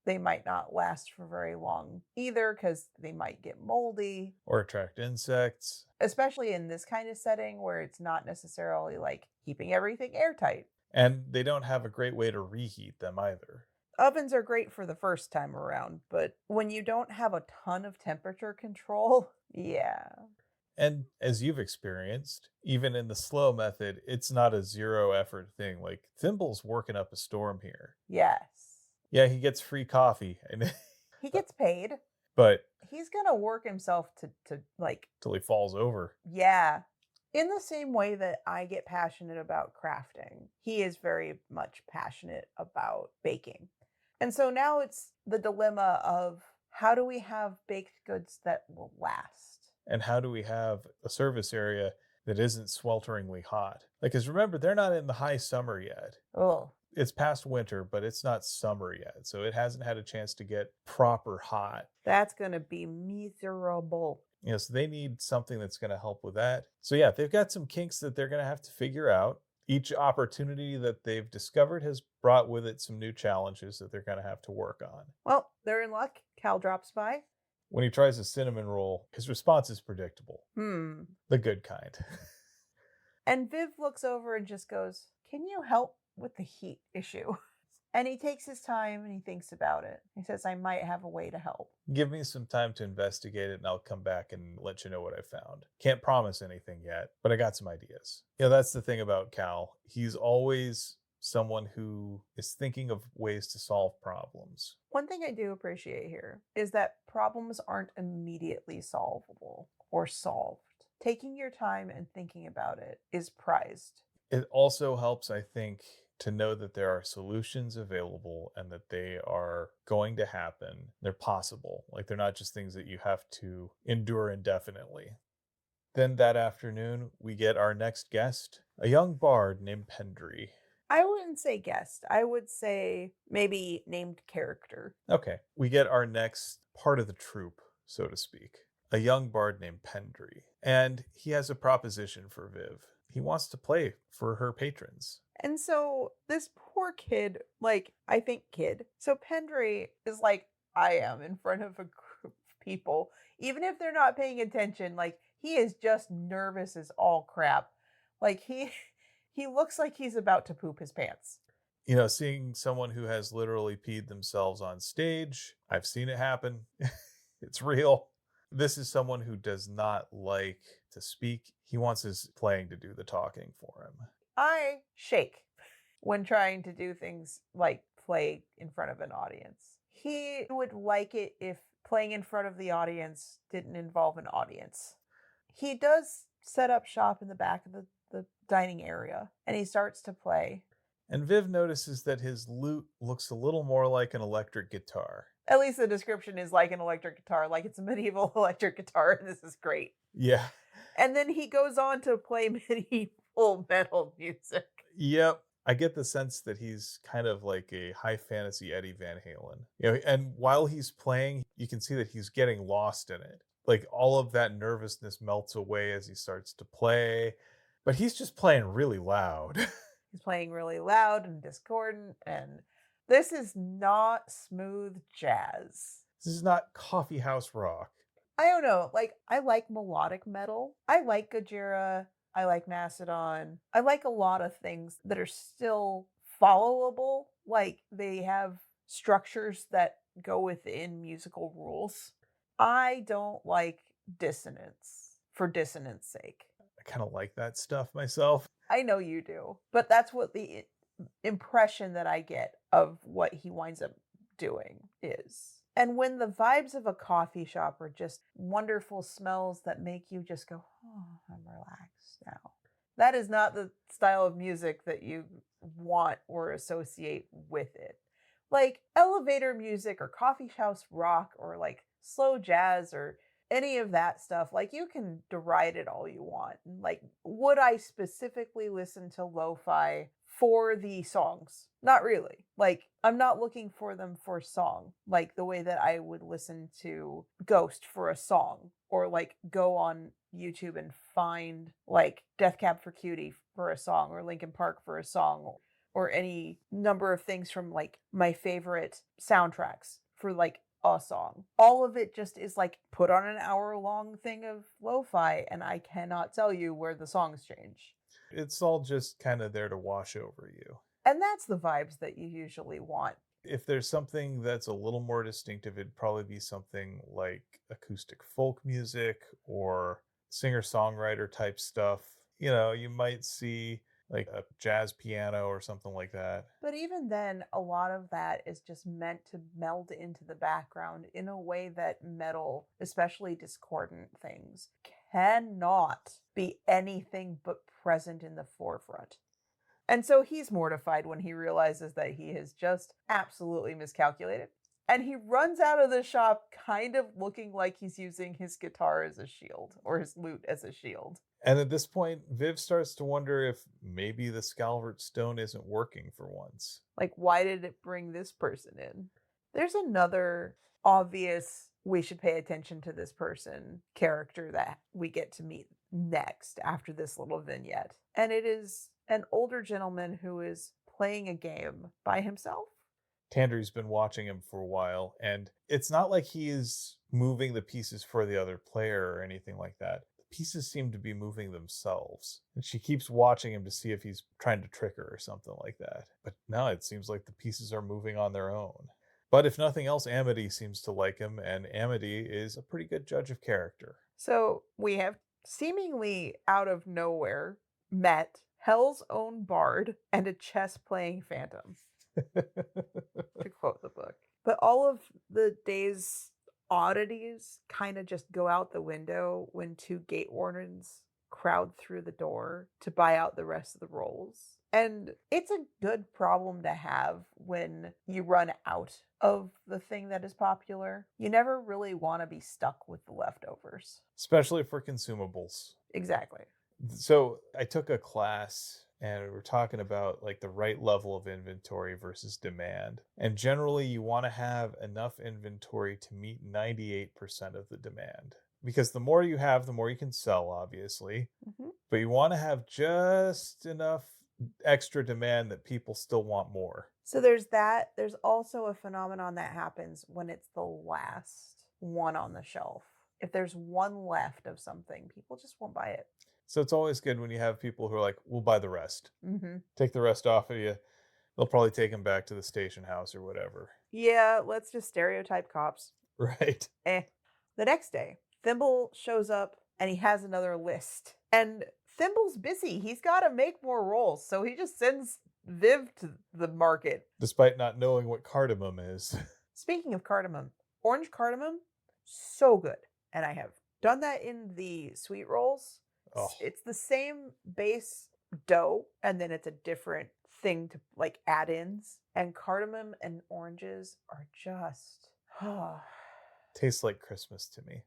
they might not last for very long either because they might get moldy. Or attract insects. Especially in this kind of setting where it's not necessarily like keeping everything airtight. And they don't have a great way to reheat them either. Ovens are great for the first time around, but when you don't have a ton of temperature control, yeah. And as you've experienced, even in the slow method, it's not a zero effort thing. Like, Thimble's working up a storm here. Yes. Yeah, he gets free coffee. And he gets paid. But he's going to work himself to till he falls over. Yeah. In the same way that I get passionate about crafting, he is very much passionate about baking. And so now it's the dilemma of how do we have baked goods that will last? And how do we have a service area that isn't swelteringly hot? Like, because remember, they're not in the high summer yet. Oh, It's past winter, but it's not summer yet. So it hasn't had a chance to get proper hot. that's going to be miserable. So they need something that's going to help with that. So yeah, they've got some kinks that they're going to have to figure out. Each opportunity that they've discovered has brought with it some new challenges that they're going to have to work on. Well, they're in luck. Cal drops by. When he tries a cinnamon roll, his response is predictable. The good kind. And Viv looks over and just goes, "Can you help with the heat issue?" And he takes his time and he thinks about it. He says, "I might have a way to help." Give me some time to investigate it and I'll come back and let you know what I found. Can't promise anything yet, but I got some ideas. That's the thing about Cal. He's always someone who is thinking of ways to solve problems. One thing I do appreciate here is that problems aren't immediately solvable or solved. Taking your time and thinking about it is prized. It also helps, I think, to know that there are solutions available and that they are going to happen. They're possible. Like, they're not just things that you have to endure indefinitely. Then that afternoon, we get our next guest, a young bard named Pendry. I wouldn't say guest. I would say maybe named character. Okay, we get our next part of the troupe, so to speak. A young bard named Pendry. And he has a proposition for Viv. He wants to play for her patrons. And so this poor kid, I think kid. So Pendry is like I am in front of a group of people. Even if they're not paying attention, he is just nervous as all crap. He looks like he's about to poop his pants. Seeing someone who has literally peed themselves on stage, I've seen it happen. It's real. This is someone who does not like to speak. He wants his playing to do the talking for him. I shake when trying to do things like play in front of an audience. He would like it if playing in front of the audience didn't involve an audience. He does set up shop in the back of the dining area, and he starts to play. And Viv notices that his lute looks a little more like an electric guitar. At least the description is like an electric guitar, like it's a medieval electric guitar, and this is great. Yeah. And then he goes on to play medieval metal music. Yep. I get the sense that he's kind of like a high fantasy Eddie Van Halen. And while he's playing, you can see that he's getting lost in it. Like, all of that nervousness melts away as he starts to play, but he's just playing really loud. He's playing really loud and discordant, and this is not smooth jazz. This is not coffee house rock. I don't know. I like melodic metal. I like Gojira. I like Mastodon. I like a lot of things that are still followable. They have structures that go within musical rules. I don't like dissonance for dissonance sake. I kind of like that stuff myself. I know you do, but that's what the impression that I get of what he winds up doing is. And when the vibes of a coffee shop are just wonderful smells that make you just go, "Oh, I'm relaxed now." That is not the style of music that you want or associate with it. Elevator music or coffee house rock or slow jazz or any of that stuff, you can deride it all you want. Would I specifically listen to lo-fi for the songs? Not really. I'm not looking for them for song, the way that I would listen to Ghost for a song, or go on YouTube and find Death Cab for Cutie for a song, or Linkin Park for a song, or any number of things from my favorite soundtracks for a song. All of it just is put on an hour-long thing of lo-fi, and I cannot tell you where the songs change. It's all just kind of there to wash over you. And that's the vibes that you usually want. If there's something that's a little more distinctive, it'd probably be something like acoustic folk music or singer-songwriter type stuff. You might see a jazz piano or something like that. But even then, a lot of that is just meant to meld into the background in a way that metal, especially discordant things, cannot be anything but present in the forefront. And so he's mortified when he realizes that he has just absolutely miscalculated. And he runs out of the shop kind of looking like he's using his guitar as a shield or his lute as a shield. And at this point, Viv starts to wonder if maybe the Scalvert Stone isn't working for once. Like, why did it bring this person in? There's another obvious we should pay attention to this person character that we get to meet next after this little vignette. And it is an older gentleman who is playing a game by himself. Tandry's been watching him for a while, and it's not like he is moving the pieces for the other player or anything like that. The pieces seem to be moving themselves. And she keeps watching him to see if he's trying to trick her or something like that. But now it seems like the pieces are moving on their own. But if nothing else, Amity seems to like him, and Amity is a pretty good judge of character. So we have seemingly out of nowhere met Hell's own bard and a chess playing phantom, to quote the book. But all of the day's oddities kind of just go out the window when two gate wardens crowd through the door to buy out the rest of the rolls. And it's a good problem to have when you run out of the thing that is popular. You never really want to be stuck with the leftovers. Especially for consumables. Exactly. So I took a class and we were talking about like the right level of inventory versus demand. And generally you want to have enough inventory to meet 98% of the demand. Because the more you have, the more you can sell, obviously. Mm-hmm. But you want to have just enough extra demand that people still want more. So there's that. There's also a phenomenon that happens when it's the last one on the shelf. If there's one left of something, people just won't buy it. So it's always good when you have people who are like, we'll buy the rest. Mm-hmm. Take the rest off of you. They'll probably take them back to the station house or whatever. Yeah, let's just stereotype cops. Right. The next day, Thimble shows up and he has another list. And Thimble's busy. He's got to make more rolls. So he just sends Viv to the market. Despite not knowing what cardamom is. Speaking of cardamom, orange cardamom, so good. And I have done that in the sweet rolls. Oh. It's the same base dough, and then it's a different thing to like add-ins. And cardamom and oranges are just tastes like Christmas to me.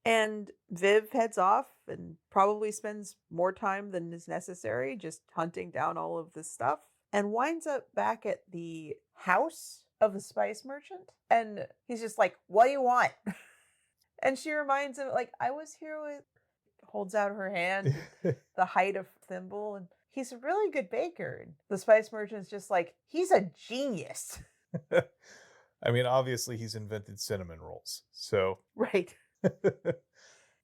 And Viv heads off and probably spends more time than is necessary just hunting down all of this stuff, and winds up back at the house of the spice merchant. And he's just like, what do you want? And she reminds him, like, I was here with, holds out her hand, the height of Thimble, and he's a really good baker. And the spice merchant's just like, he's a genius. I mean, obviously he's invented cinnamon rolls, so. Right.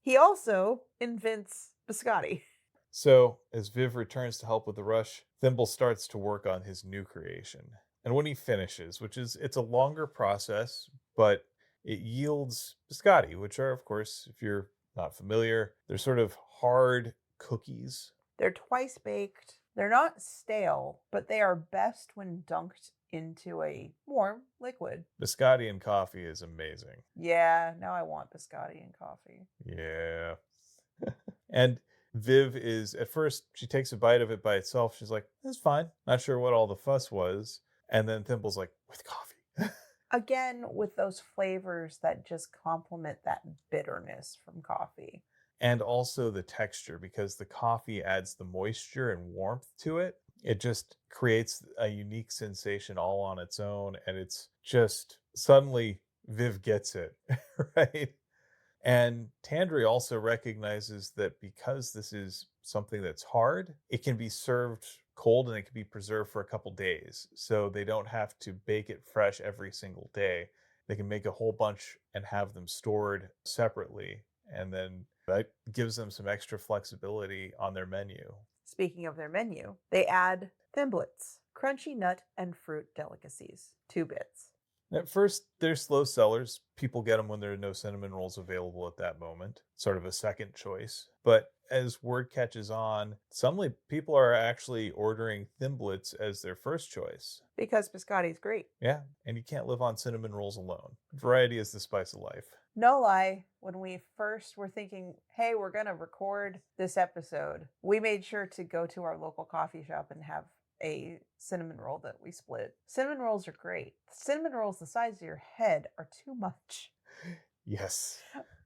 He also invents biscotti. So, as Viv returns to help with the rush, Thimble starts to work on his new creation. And when he finishes, it's a longer process, but it yields biscotti, which are, of course, if you're not familiar, they're sort of hard cookies. They're twice baked. They're not stale, but they are best when dunked into a warm liquid. Biscotti and coffee is amazing. Yeah, now I want biscotti and coffee. Yeah. And Viv is, at first, she takes a bite of it by itself. She's like, that's fine. Not sure what all the fuss was. And then Thimble's like, with coffee. Again, with those flavors that just complement that bitterness from coffee. And also the texture, because the coffee adds the moisture and warmth to it. It just creates a unique sensation all on its own. And it's just, suddenly Viv gets it, right? And Tandry also recognizes that because this is something that's hard, it can be served cold and it can be preserved for a couple days. So they don't have to bake it fresh every single day. They can make a whole bunch and have them stored separately. And then that gives them some extra flexibility on their menu. Speaking of their menu, they add thimblets, crunchy nut and fruit delicacies, 2 bits. At first, they're slow sellers. People get them when there are no cinnamon rolls available at that moment, sort of a second choice. But as word catches on, suddenly people are actually ordering Thimblets as their first choice. Because biscotti's great. Yeah, and you can't live on cinnamon rolls alone. Variety is the spice of life. No lie, when we first were thinking, hey, we're going to record this episode, we made sure to go to our local coffee shop and have a cinnamon roll that we split. Cinnamon rolls are great. Cinnamon rolls the size of your head are too much. Yes.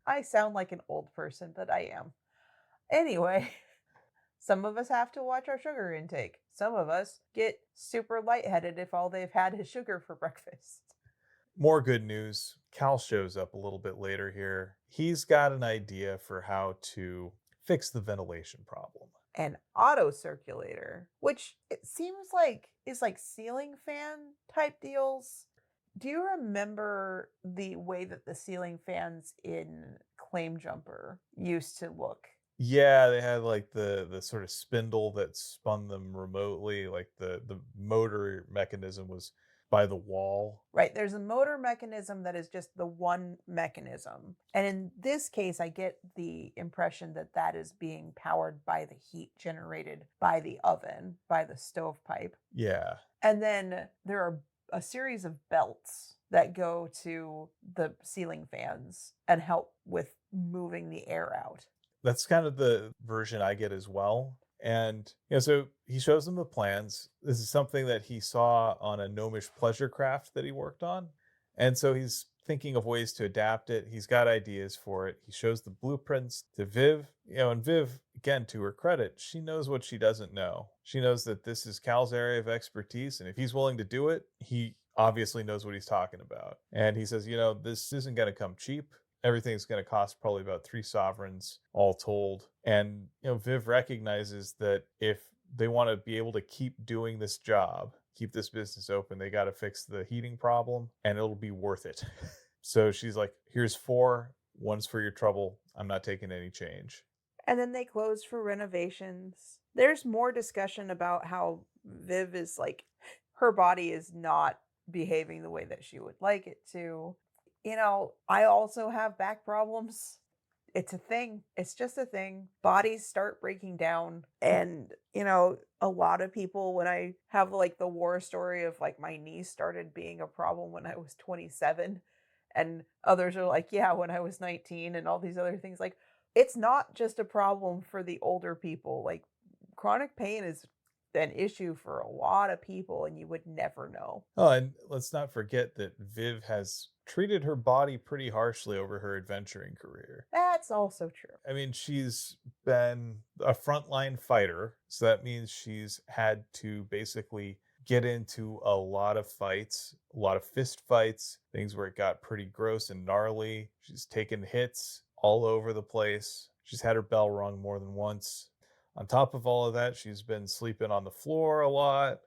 I sound like an old person, but I am. Anyway, some of us have to watch our sugar intake. Some of us get super lightheaded if all they've had is sugar for breakfast. More good news. Cal shows up a little bit later here. He's got an idea for how to fix the ventilation problem. An auto circulator, which it seems like is like ceiling fan type deals. Do you remember the way that the ceiling fans in Claim Jumper used to look? Yeah, they had like the sort of spindle that spun them remotely, like the motor mechanism was by the wall. Right, there's a motor mechanism that is just the one mechanism. And in this case, I get the impression that that is being powered by the heat generated by the oven, by the stovepipe. Yeah. And then there are a series of belts that go to the ceiling fans and help with moving the air out. That's kind of the version I get as well. And so he shows them the plans. This is something that he saw on a gnomish pleasure craft that he worked on. And so he's thinking of ways to adapt it. He's got ideas for it. He shows the blueprints to Viv. And Viv, again, to her credit, she knows what she doesn't know. She knows that this is Cal's area of expertise. And if he's willing to do it, he obviously knows what he's talking about. And he says, this isn't going to come cheap. Everything's going to cost probably about 3 sovereigns all told. And, Viv recognizes that if they want to be able to keep doing this job, keep this business open, they got to fix the heating problem and it'll be worth it. So she's like, here's 4, one's for your trouble. I'm not taking any change. And then they close for renovations. There's more discussion about how Viv is like, her body is not behaving the way that she would like it to. I also have back problems. It's a thing. It's just a thing. Bodies start breaking down. And, a lot of people, when I have like the war story of like my knee started being a problem when I was 27, and others are like, yeah, when I was 19, and all these other things, like, it's not just a problem for the older people. Like, chronic pain is an issue for a lot of people, and you would never know. Oh, and let's not forget that Viv has treated her body pretty harshly over her adventuring career. That's also true. I mean, she's been a frontline fighter, so that means she's had to basically get into a lot of fights, a lot of fist fights, things where it got pretty gross and gnarly. She's taken hits all over the place. She's had her bell rung more than once. On top of all of that, she's been sleeping on the floor a lot.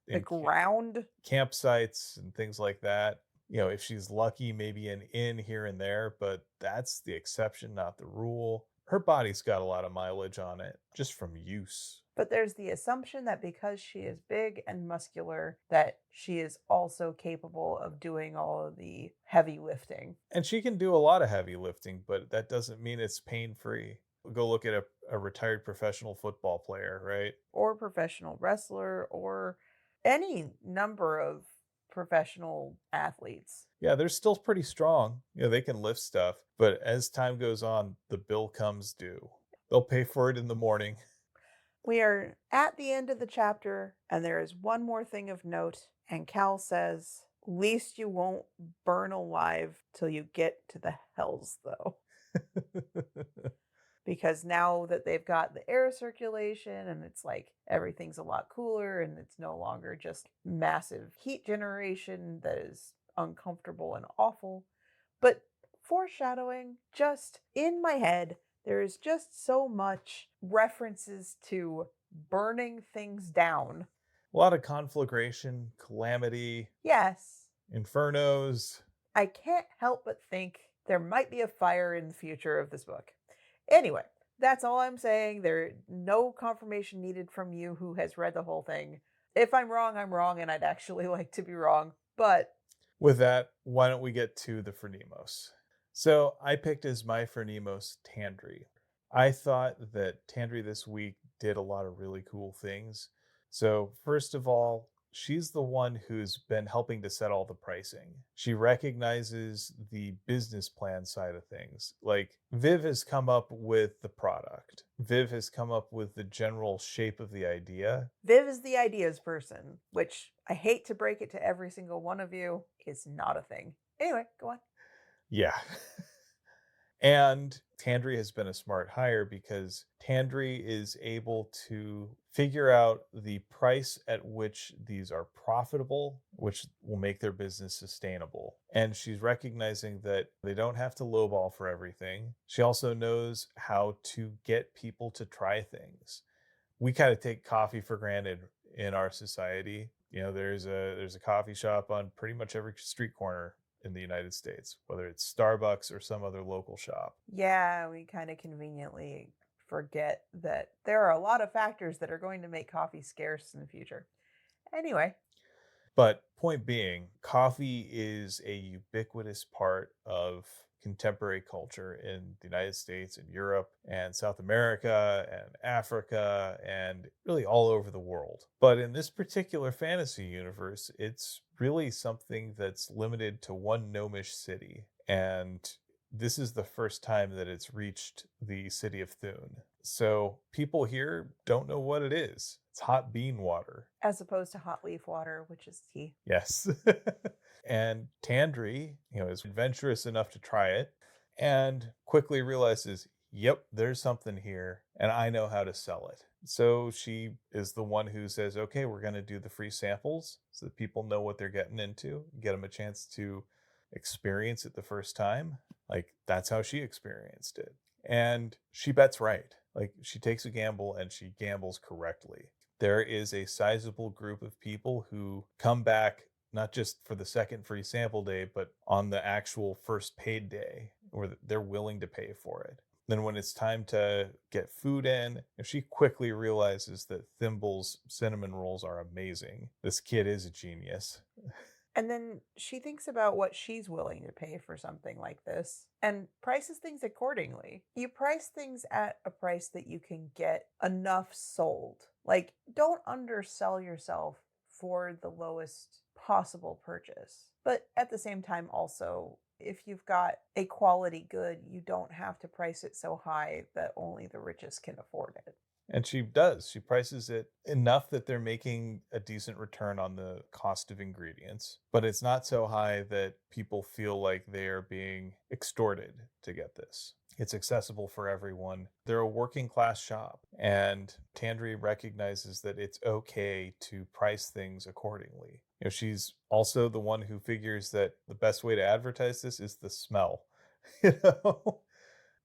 The ground. Campsites and things like that. If she's lucky, maybe an inn here and there, but that's the exception, not the rule. Her body's got a lot of mileage on it, just from use. But there's the assumption that because she is big and muscular, that she is also capable of doing all of the heavy lifting. And she can do a lot of heavy lifting, but that doesn't mean it's pain-free. Go look at a retired professional football player, right? Or professional wrestler, or any number of professional athletes. Yeah, they're still pretty strong. They can lift stuff, but as time goes on, the bill comes due. They'll pay for it in the morning. We are at the end of the chapter, and there is one more thing of note, and Cal says, least you won't burn alive till you get to the hells, though. Because now that they've got the air circulation and it's like everything's a lot cooler and it's no longer just massive heat generation that is uncomfortable and awful. But foreshadowing, just in my head, there is just so much references to burning things down. A lot of conflagration, calamity. Yes. Infernos. I can't help but think there might be a fire in the future of this book. Anyway, that's all I'm saying. There's no confirmation needed from you who has read the whole thing. If I'm wrong, I'm wrong, and I'd actually like to be wrong. But With that, why don't we get to the Phronimos? So I picked as my Phronimos Tandri. I thought that Tandri this week did a lot of really cool things. So, first of all, she's the one who's been helping to set all the pricing. She recognizes the business plan side of things. Like, Viv has come up with the product, Viv has come up with the general shape of the idea. Viv is the ideas person, which I hate to break it to every single one of you, is not a thing. Anyway, go on. Yeah. And Tandri has been a smart hire because Tandri is able to figure out the price at which these are profitable, which will make their business sustainable. And she's recognizing that they don't have to lowball for everything. She also knows how to get people to try things. We kind of take coffee for granted in our society. You know, there's a coffee shop on pretty much every street corner in the United States, whether it's Starbucks or some other local shop. Yeah, we kind of conveniently forget that there are a lot of factors that are going to make coffee scarce in the future. Anyway, But point being, coffee is a ubiquitous part of contemporary culture in the United States and Europe and South America and Africa and really all over the world. But in this particular fantasy universe, it's really something that's limited to one gnomish city. And this is the first time that it's reached the city of Thune. So people here don't know what it is. It's hot bean water. as opposed to hot leaf water, which is tea. Yes. And Tandri, is adventurous enough to try it and quickly realizes, yep, there's something here and I know how to sell it. So she is the one who says, okay, we're going to do the free samples so that people know what they're getting into, get them a chance to experience it the first time. Like, that's how she experienced it. And she bets right. Like, she takes a gamble and she gambles correctly. There is a sizable group of people who come back not just for the second free sample day, but on the actual first paid day, where they're willing to pay for it. Then when it's time to get food in, she quickly realizes that Thimble's cinnamon rolls are amazing. This kid is a genius. And then she thinks about what she's willing to pay for something like this and prices things accordingly. You price things at a price that you can get enough sold. Like, don't undersell yourself for the lowest possible purchase. But at the same time, also, if you've got a quality good, you don't have to price it so high that only the richest can afford it. And she does. She prices it enough that they're making a decent return on the cost of ingredients, but it's not so high that people feel like they are being extorted to get this. It's accessible for everyone. They're a working class shop, and Tandri recognizes that it's okay to price things accordingly. She's also the one who figures that the best way to advertise this is the smell. you know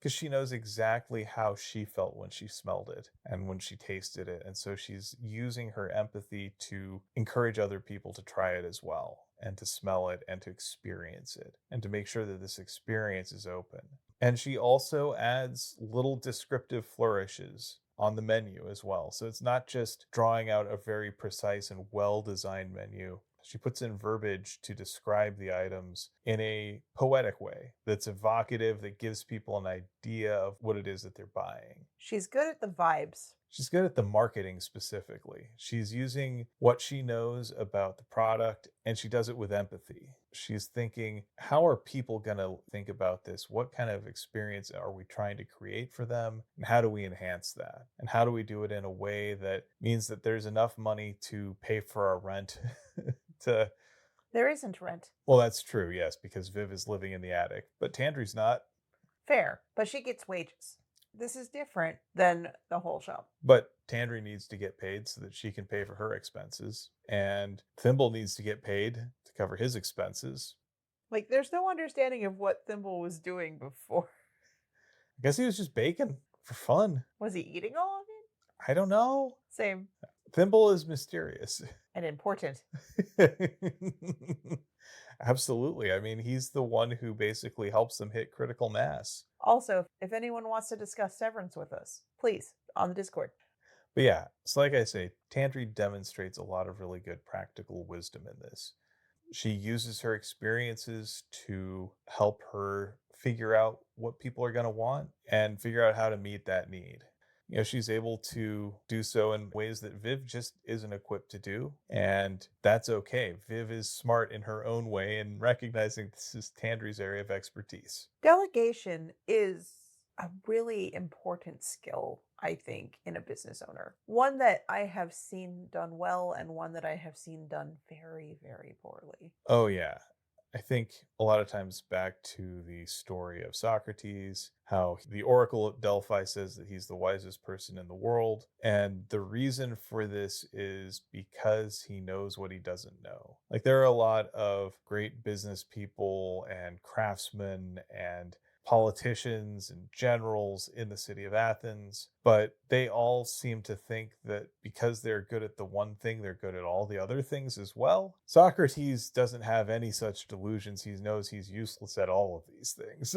because she knows exactly how she felt when she smelled it and when she tasted it. And so she's using her empathy to encourage other people to try it as well, and to smell it and to experience it, and to make sure that this experience is open. And she also adds little descriptive flourishes on the menu as well. So it's not just drawing out a very precise and well designed menu. She puts in verbiage to describe the items in a poetic way that's evocative, that gives people an idea of what it is that they're buying. She's good at the vibes. She's good at the marketing specifically. She's using what she knows about the product, and she does it with empathy. She's thinking, how are people going to think about this? What kind of experience are we trying to create for them? And how do we enhance that? And how do we do it in a way that means that there's enough money to pay for our rent to... There isn't rent. Well, that's true, yes, because Viv is living in the attic, but Tandri's not. Fair, but she gets wages. This is different than the whole shop. But Tandri needs to get paid so that she can pay for her expenses, and Thimble needs to get paid to cover his expenses. Like, there's no understanding of what Thimble was doing before. I guess he was just baking for fun. Was he eating all of it? I don't know. Same. Thimble is mysterious. And important. Absolutely. I mean, he's the one who basically helps them hit critical mass. Also, if anyone wants to discuss Severance with us, please, on the Discord. But yeah, so like I say, Tandri demonstrates a lot of really good practical wisdom in this. She uses her experiences to help her figure out what people are going to want and figure out how to meet that need. She's able to do so in ways that Viv just isn't equipped to do. And that's okay. Viv is smart in her own way and recognizing this is Tandri's area of expertise. Delegation is a really important skill, I think, in a business owner. One that I have seen done well and one that I have seen done very, very poorly. Oh, yeah. I think a lot of times back to the story of Socrates, how the Oracle at Delphi says that he's the wisest person in the world. And the reason for this is because he knows what he doesn't know. Like, there are a lot of great business people and craftsmen and politicians and generals in the city of Athens, but they all seem to think that because they're good at the one thing, they're good at all the other things as well. Socrates doesn't have any such delusions. He knows he's useless at all of these things.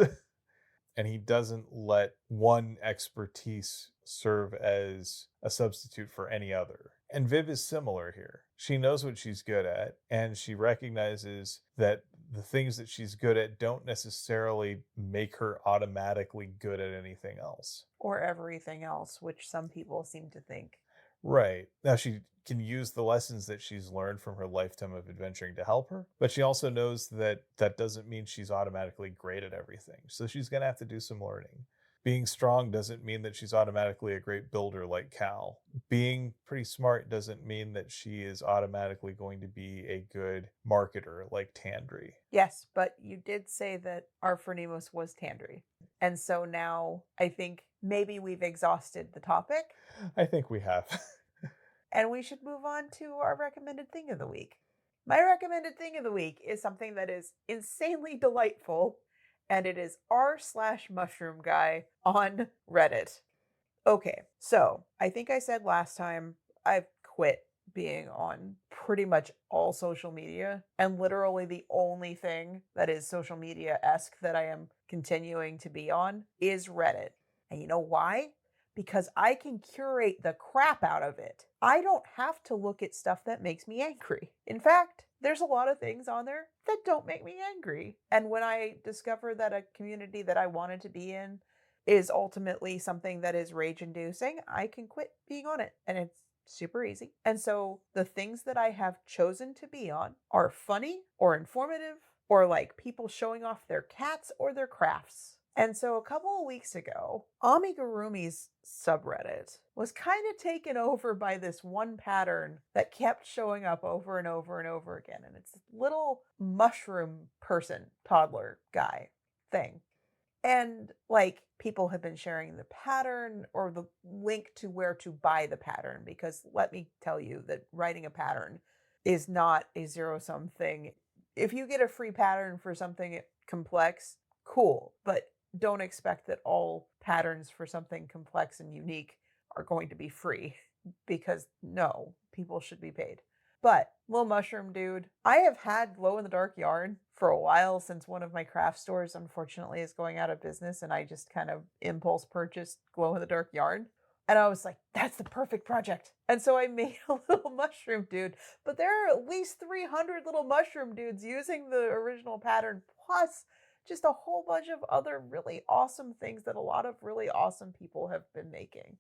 And he doesn't let one expertise serve as a substitute for any other. And Viv is similar here. She knows what she's good at, and she recognizes that the things that she's good at don't necessarily make her automatically good at anything else. Or everything else, which some people seem to think. Right. Now, she can use the lessons that she's learned from her lifetime of adventuring to help her, but she also knows that that doesn't mean she's automatically great at everything. So she's going to have to do some learning. Being strong doesn't mean that she's automatically a great builder like Cal. Being pretty smart doesn't mean that she is automatically going to be a good marketer like Tandri. Yes, but you did say that our Phronimos was Tandri. And so now I think maybe we've exhausted the topic. I think we have. And we should move on to our recommended thing of the week. My recommended thing of the week is something that is insanely delightful, and it is r/mushroomguy on Reddit. Okay, so I think I said last time I've quit being on pretty much all social media, and literally the only thing that is social media-esque that I am continuing to be on is Reddit. And you know why? Because I can curate the crap out of it. I don't have to look at stuff that makes me angry. In fact, there's a lot of things on there that don't make me angry. And when I discover that a community that I wanted to be in is ultimately something that is rage inducing, I can quit being on it. And it's super easy. And so the things that I have chosen to be on are funny or informative or like people showing off their cats or their crafts. And so a couple of weeks ago, Amigurumi's subreddit was kind of taken over by this one pattern that kept showing up over and over and over again. And it's this little mushroom person, toddler guy thing. And like people have been sharing the pattern or the link to where to buy the pattern, because let me tell you that writing a pattern is not a zero-sum thing. If you get a free pattern for something complex, cool, but don't expect that all patterns for something complex and unique are going to be free, because no, people should be paid. But little mushroom dude, I have had glow in the dark yarn for a while, since one of my craft stores unfortunately is going out of business, and I just kind of impulse purchased glow in the dark yarn. And I was like, that's the perfect project. And so I made a little mushroom dude. But there are at least 300 little mushroom dudes using the original pattern, plus just a whole bunch of other really awesome things that a lot of really awesome people have been making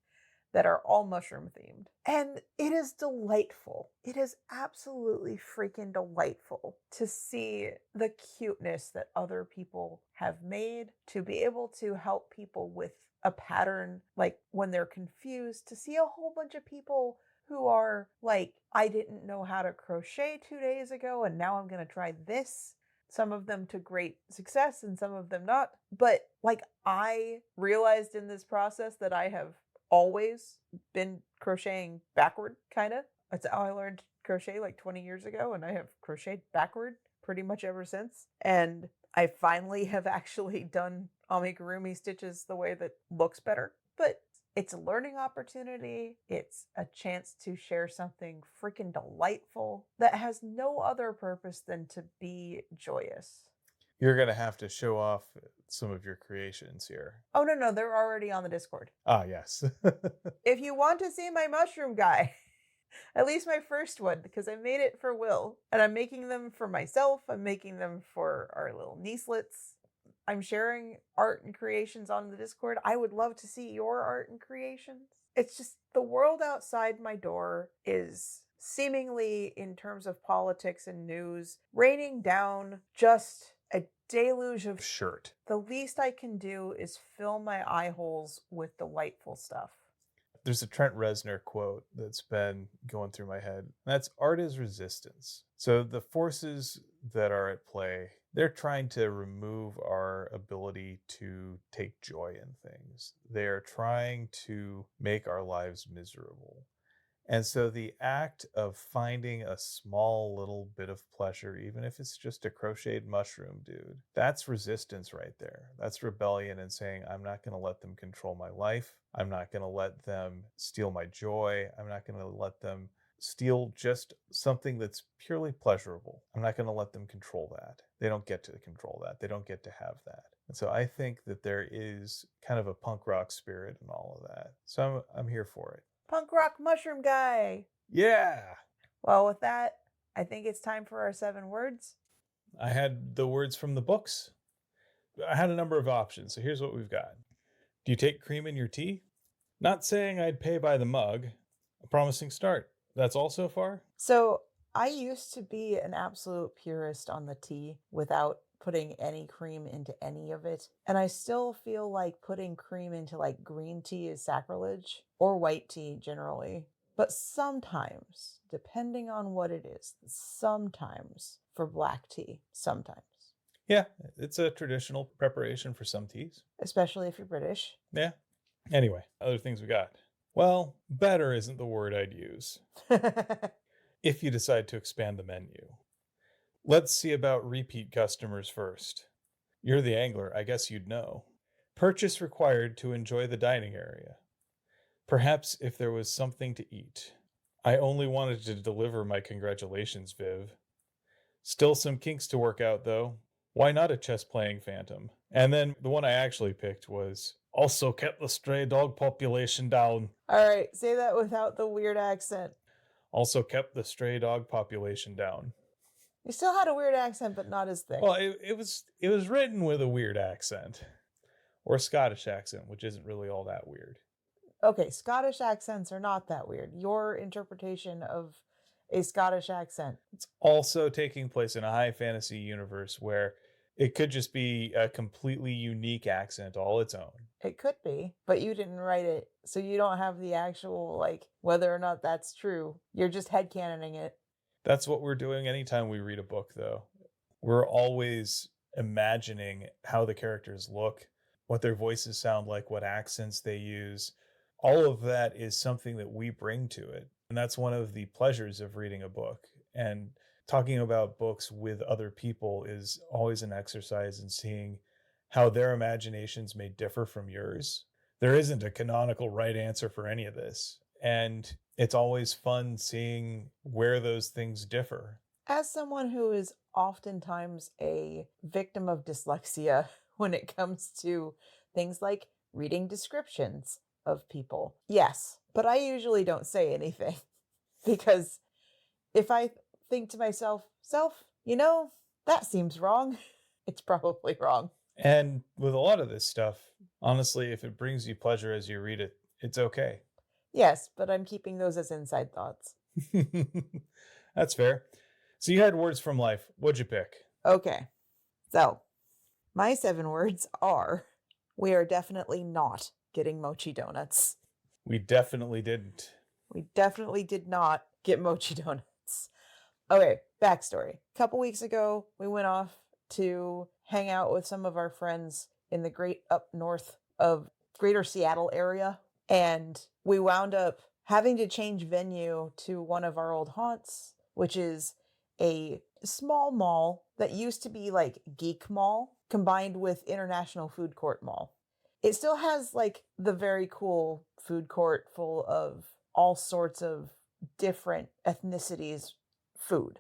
that are all mushroom themed. And it is delightful. It is absolutely freaking delightful to see the cuteness that other people have made, to be able to help people with a pattern, like when they're confused, to see a whole bunch of people who are like, I didn't know how to crochet 2 days ago, and now I'm going to try this. Some of them to great success and some of them not. But like, I realized in this process that I have always been crocheting backward, kind of. That's how I learned crochet like 20 years ago, and I have crocheted backward pretty much ever since. And I finally have actually done amigurumi stitches the way that looks better. But it's a learning opportunity. It's a chance to share something freaking delightful that has no other purpose than to be joyous. You're going to have to show off some of your creations here. Oh, no, they're already on the Discord. Ah, yes. If you want to see my mushroom guy, At least my first one, because I made it for Will. And I'm making them for myself. I'm making them for our little niecelets. I'm sharing art and creations on the Discord. I would love to see your art and creations. It's just the world outside my door is seemingly, in terms of politics and news, raining down just a deluge of Shirt. The least I can do is fill my eye holes with delightful stuff. There's a Trent Reznor quote that's been going through my head. That's art is resistance. So the forces that are at play, they're trying to remove our ability to take joy in things. They're trying to make our lives miserable. And so the act of finding a small little bit of pleasure, even if it's just a crocheted mushroom, dude, that's resistance right there. That's rebellion and saying, I'm not going to let them control my life. I'm not going to let them steal my joy. I'm not going to let them steal just something that's purely pleasurable. I'm not going to let them control that. They don't get to control that. They don't get to have that. And so I think that there is kind of a punk rock spirit in all of that. So I'm here for it. Punk rock mushroom guy. Yeah. Well, with that, I think it's time for our 7 words. I had the words from the books. I had a number of options. So here's what we've got. Do you take cream in your tea? Not saying I'd pay by the mug. A promising start. That's all so far? So I used to be an absolute purist on the tea without putting any cream into any of it. And I still feel like putting cream into like green tea is sacrilege, or white tea generally. But sometimes, depending on what it is, sometimes for black tea, sometimes. Yeah, it's a traditional preparation for some teas. Especially if you're British. Yeah. Anyway, other things we got. Well, better isn't the word I'd use if you decide to expand the menu. Let's see about repeat customers first. You're the angler, I guess you'd know. Purchase required to enjoy the dining area. Perhaps if there was something to eat. I only wanted to deliver my congratulations, Viv. Still some kinks to work out, though. Why not a chess-playing phantom? And then the one I actually picked was, also kept the stray dog population down. All right, say that without the weird accent. Also kept the stray dog population down. You still had a weird accent, but not as thick. Well, it was written with a weird accent. Or a Scottish accent, which isn't really all that weird. Okay, Scottish accents are not that weird. Your interpretation of a Scottish accent. It's also taking place in a high fantasy universe where it could just be a completely unique accent all its own. It could be, but you didn't write it, so you don't have the actual, like, whether or not that's true. You're just headcanoning it. That's what we're doing anytime we read a book, though. We're always imagining how the characters look, what their voices sound like, what accents they use. All of that is something that we bring to it. And that's one of the pleasures of reading a book. And talking about books with other people is always an exercise in seeing how their imaginations may differ from yours. There isn't a canonical right answer for any of this. And it's always fun seeing where those things differ. As someone who is oftentimes a victim of dyslexia when it comes to things like reading descriptions of people, yes, but I usually don't say anything because if I think to myself, that seems wrong, it's probably wrong. And with a lot of this stuff, honestly, if it brings you pleasure as you read it, it's okay. Yes, but I'm keeping those as inside thoughts. That's fair. So you had words from life. What'd you pick? Okay. So, my 7 words are, we are definitely not getting mochi donuts. We definitely didn't. We definitely did not get mochi donuts. Okay, backstory. A couple weeks ago, we went off to hang out with some of our friends in the great up north of greater Seattle area. And we wound up having to change venue to one of our old haunts, which is a small mall that used to be like Geek Mall combined with International Food Court Mall. It still has like the very cool food court full of all sorts of different ethnicities food.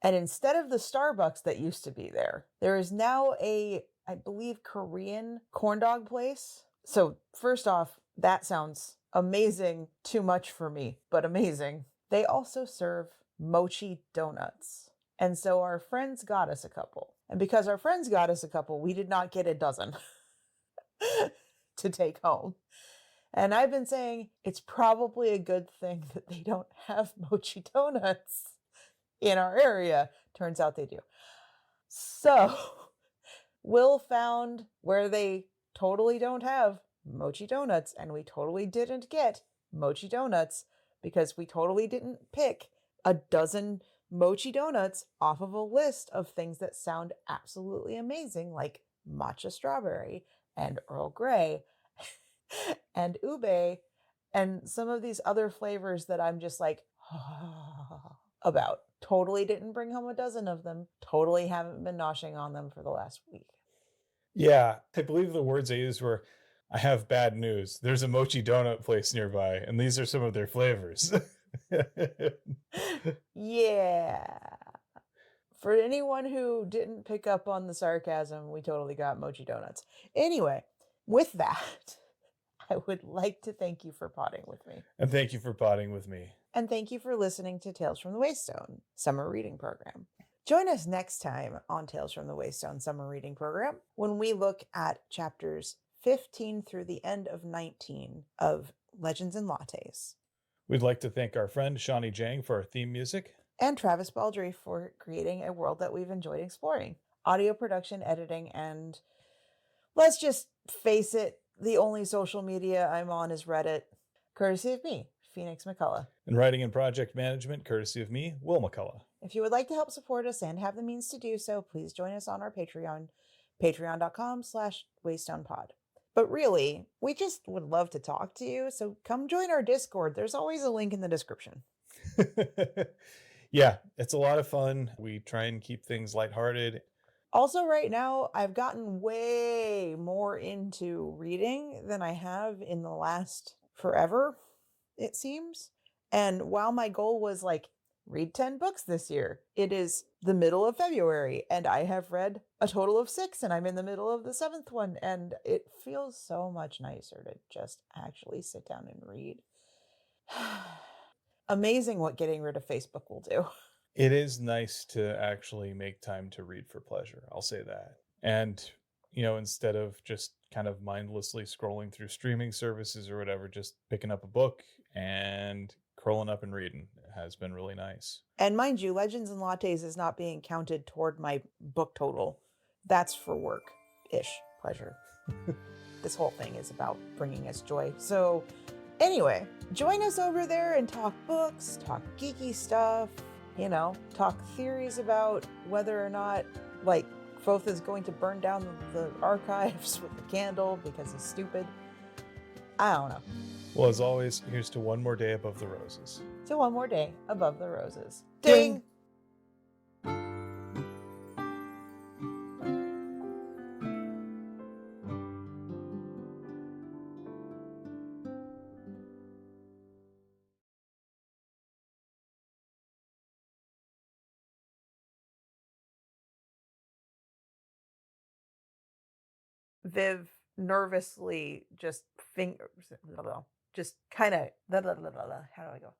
And instead of the Starbucks that used to be there, there is now a, I believe, Korean corn dog place. So first off, that sounds amazing, too much for me, but amazing. They also serve mochi donuts. And so our friends got us a couple. And because our friends got us a couple, we did not get a dozen to take home. And I've been saying it's probably a good thing that they don't have mochi donuts in our area. Turns out they do. So Will found where they totally don't have mochi donuts, and we totally didn't get mochi donuts because we totally didn't pick a dozen mochi donuts off of a list of things that sound absolutely amazing, like matcha strawberry and Earl Grey and ube and some of these other flavors that I'm just like about. Totally didn't bring home a dozen of them. Totally haven't been noshing on them for the last week. Yeah, I believe the words I used were, "I have bad news. There's a mochi donut place nearby, and these are some of their flavors." Yeah. For anyone who didn't pick up on the sarcasm, we totally got mochi donuts. Anyway, with that, I would like to thank you for potting with me. And thank you for potting with me. And thank you for listening to Tales from the Waystone Summer Reading Program. Join us next time on Tales from the Waystone Summer Reading Program when we look at chapters 15 through the end of 19 of Legends and Lattes. We'd like to thank our friend Shawnee Jang for our theme music. And Travis Baldree for creating a world that we've enjoyed exploring. Audio production, editing, and let's just face it, the only social media I'm on is Reddit, courtesy of me, Phoenix McCullough. And writing and project management, courtesy of me, Will McCullough. If you would like to help support us and have the means to do so, please join us on our Patreon, patreon.com/waystonepod. But really, we just would love to talk to you, so come join our Discord. There's always a link in the description. Yeah, it's a lot of fun. We try and keep things lighthearted. Also, right now, I've gotten way more into reading than I have in the last forever, it seems. And while my goal was like, read 10 books this year, it is the middle of February, and I have read a total of 6, and I'm in the middle of the 7th one, and it feels so much nicer to just actually sit down and read. Amazing what getting rid of Facebook will do. It is nice to actually make time to read for pleasure. I'll say that. And, instead of just kind of mindlessly scrolling through streaming services or whatever, just picking up a book and curling up and reading has been really nice. And mind you, Legends and Lattes is not being counted toward my book total. That's for work-ish pleasure. This whole thing is about bringing us joy. So anyway, join us over there and talk books, talk geeky stuff, talk theories about whether or not, Foth is going to burn down the archives with the candle because he's stupid. I don't know. Well, as always, here's to one more day above the roses. To one more day above the roses. Ding! Viv nervously just kind of, how do I go?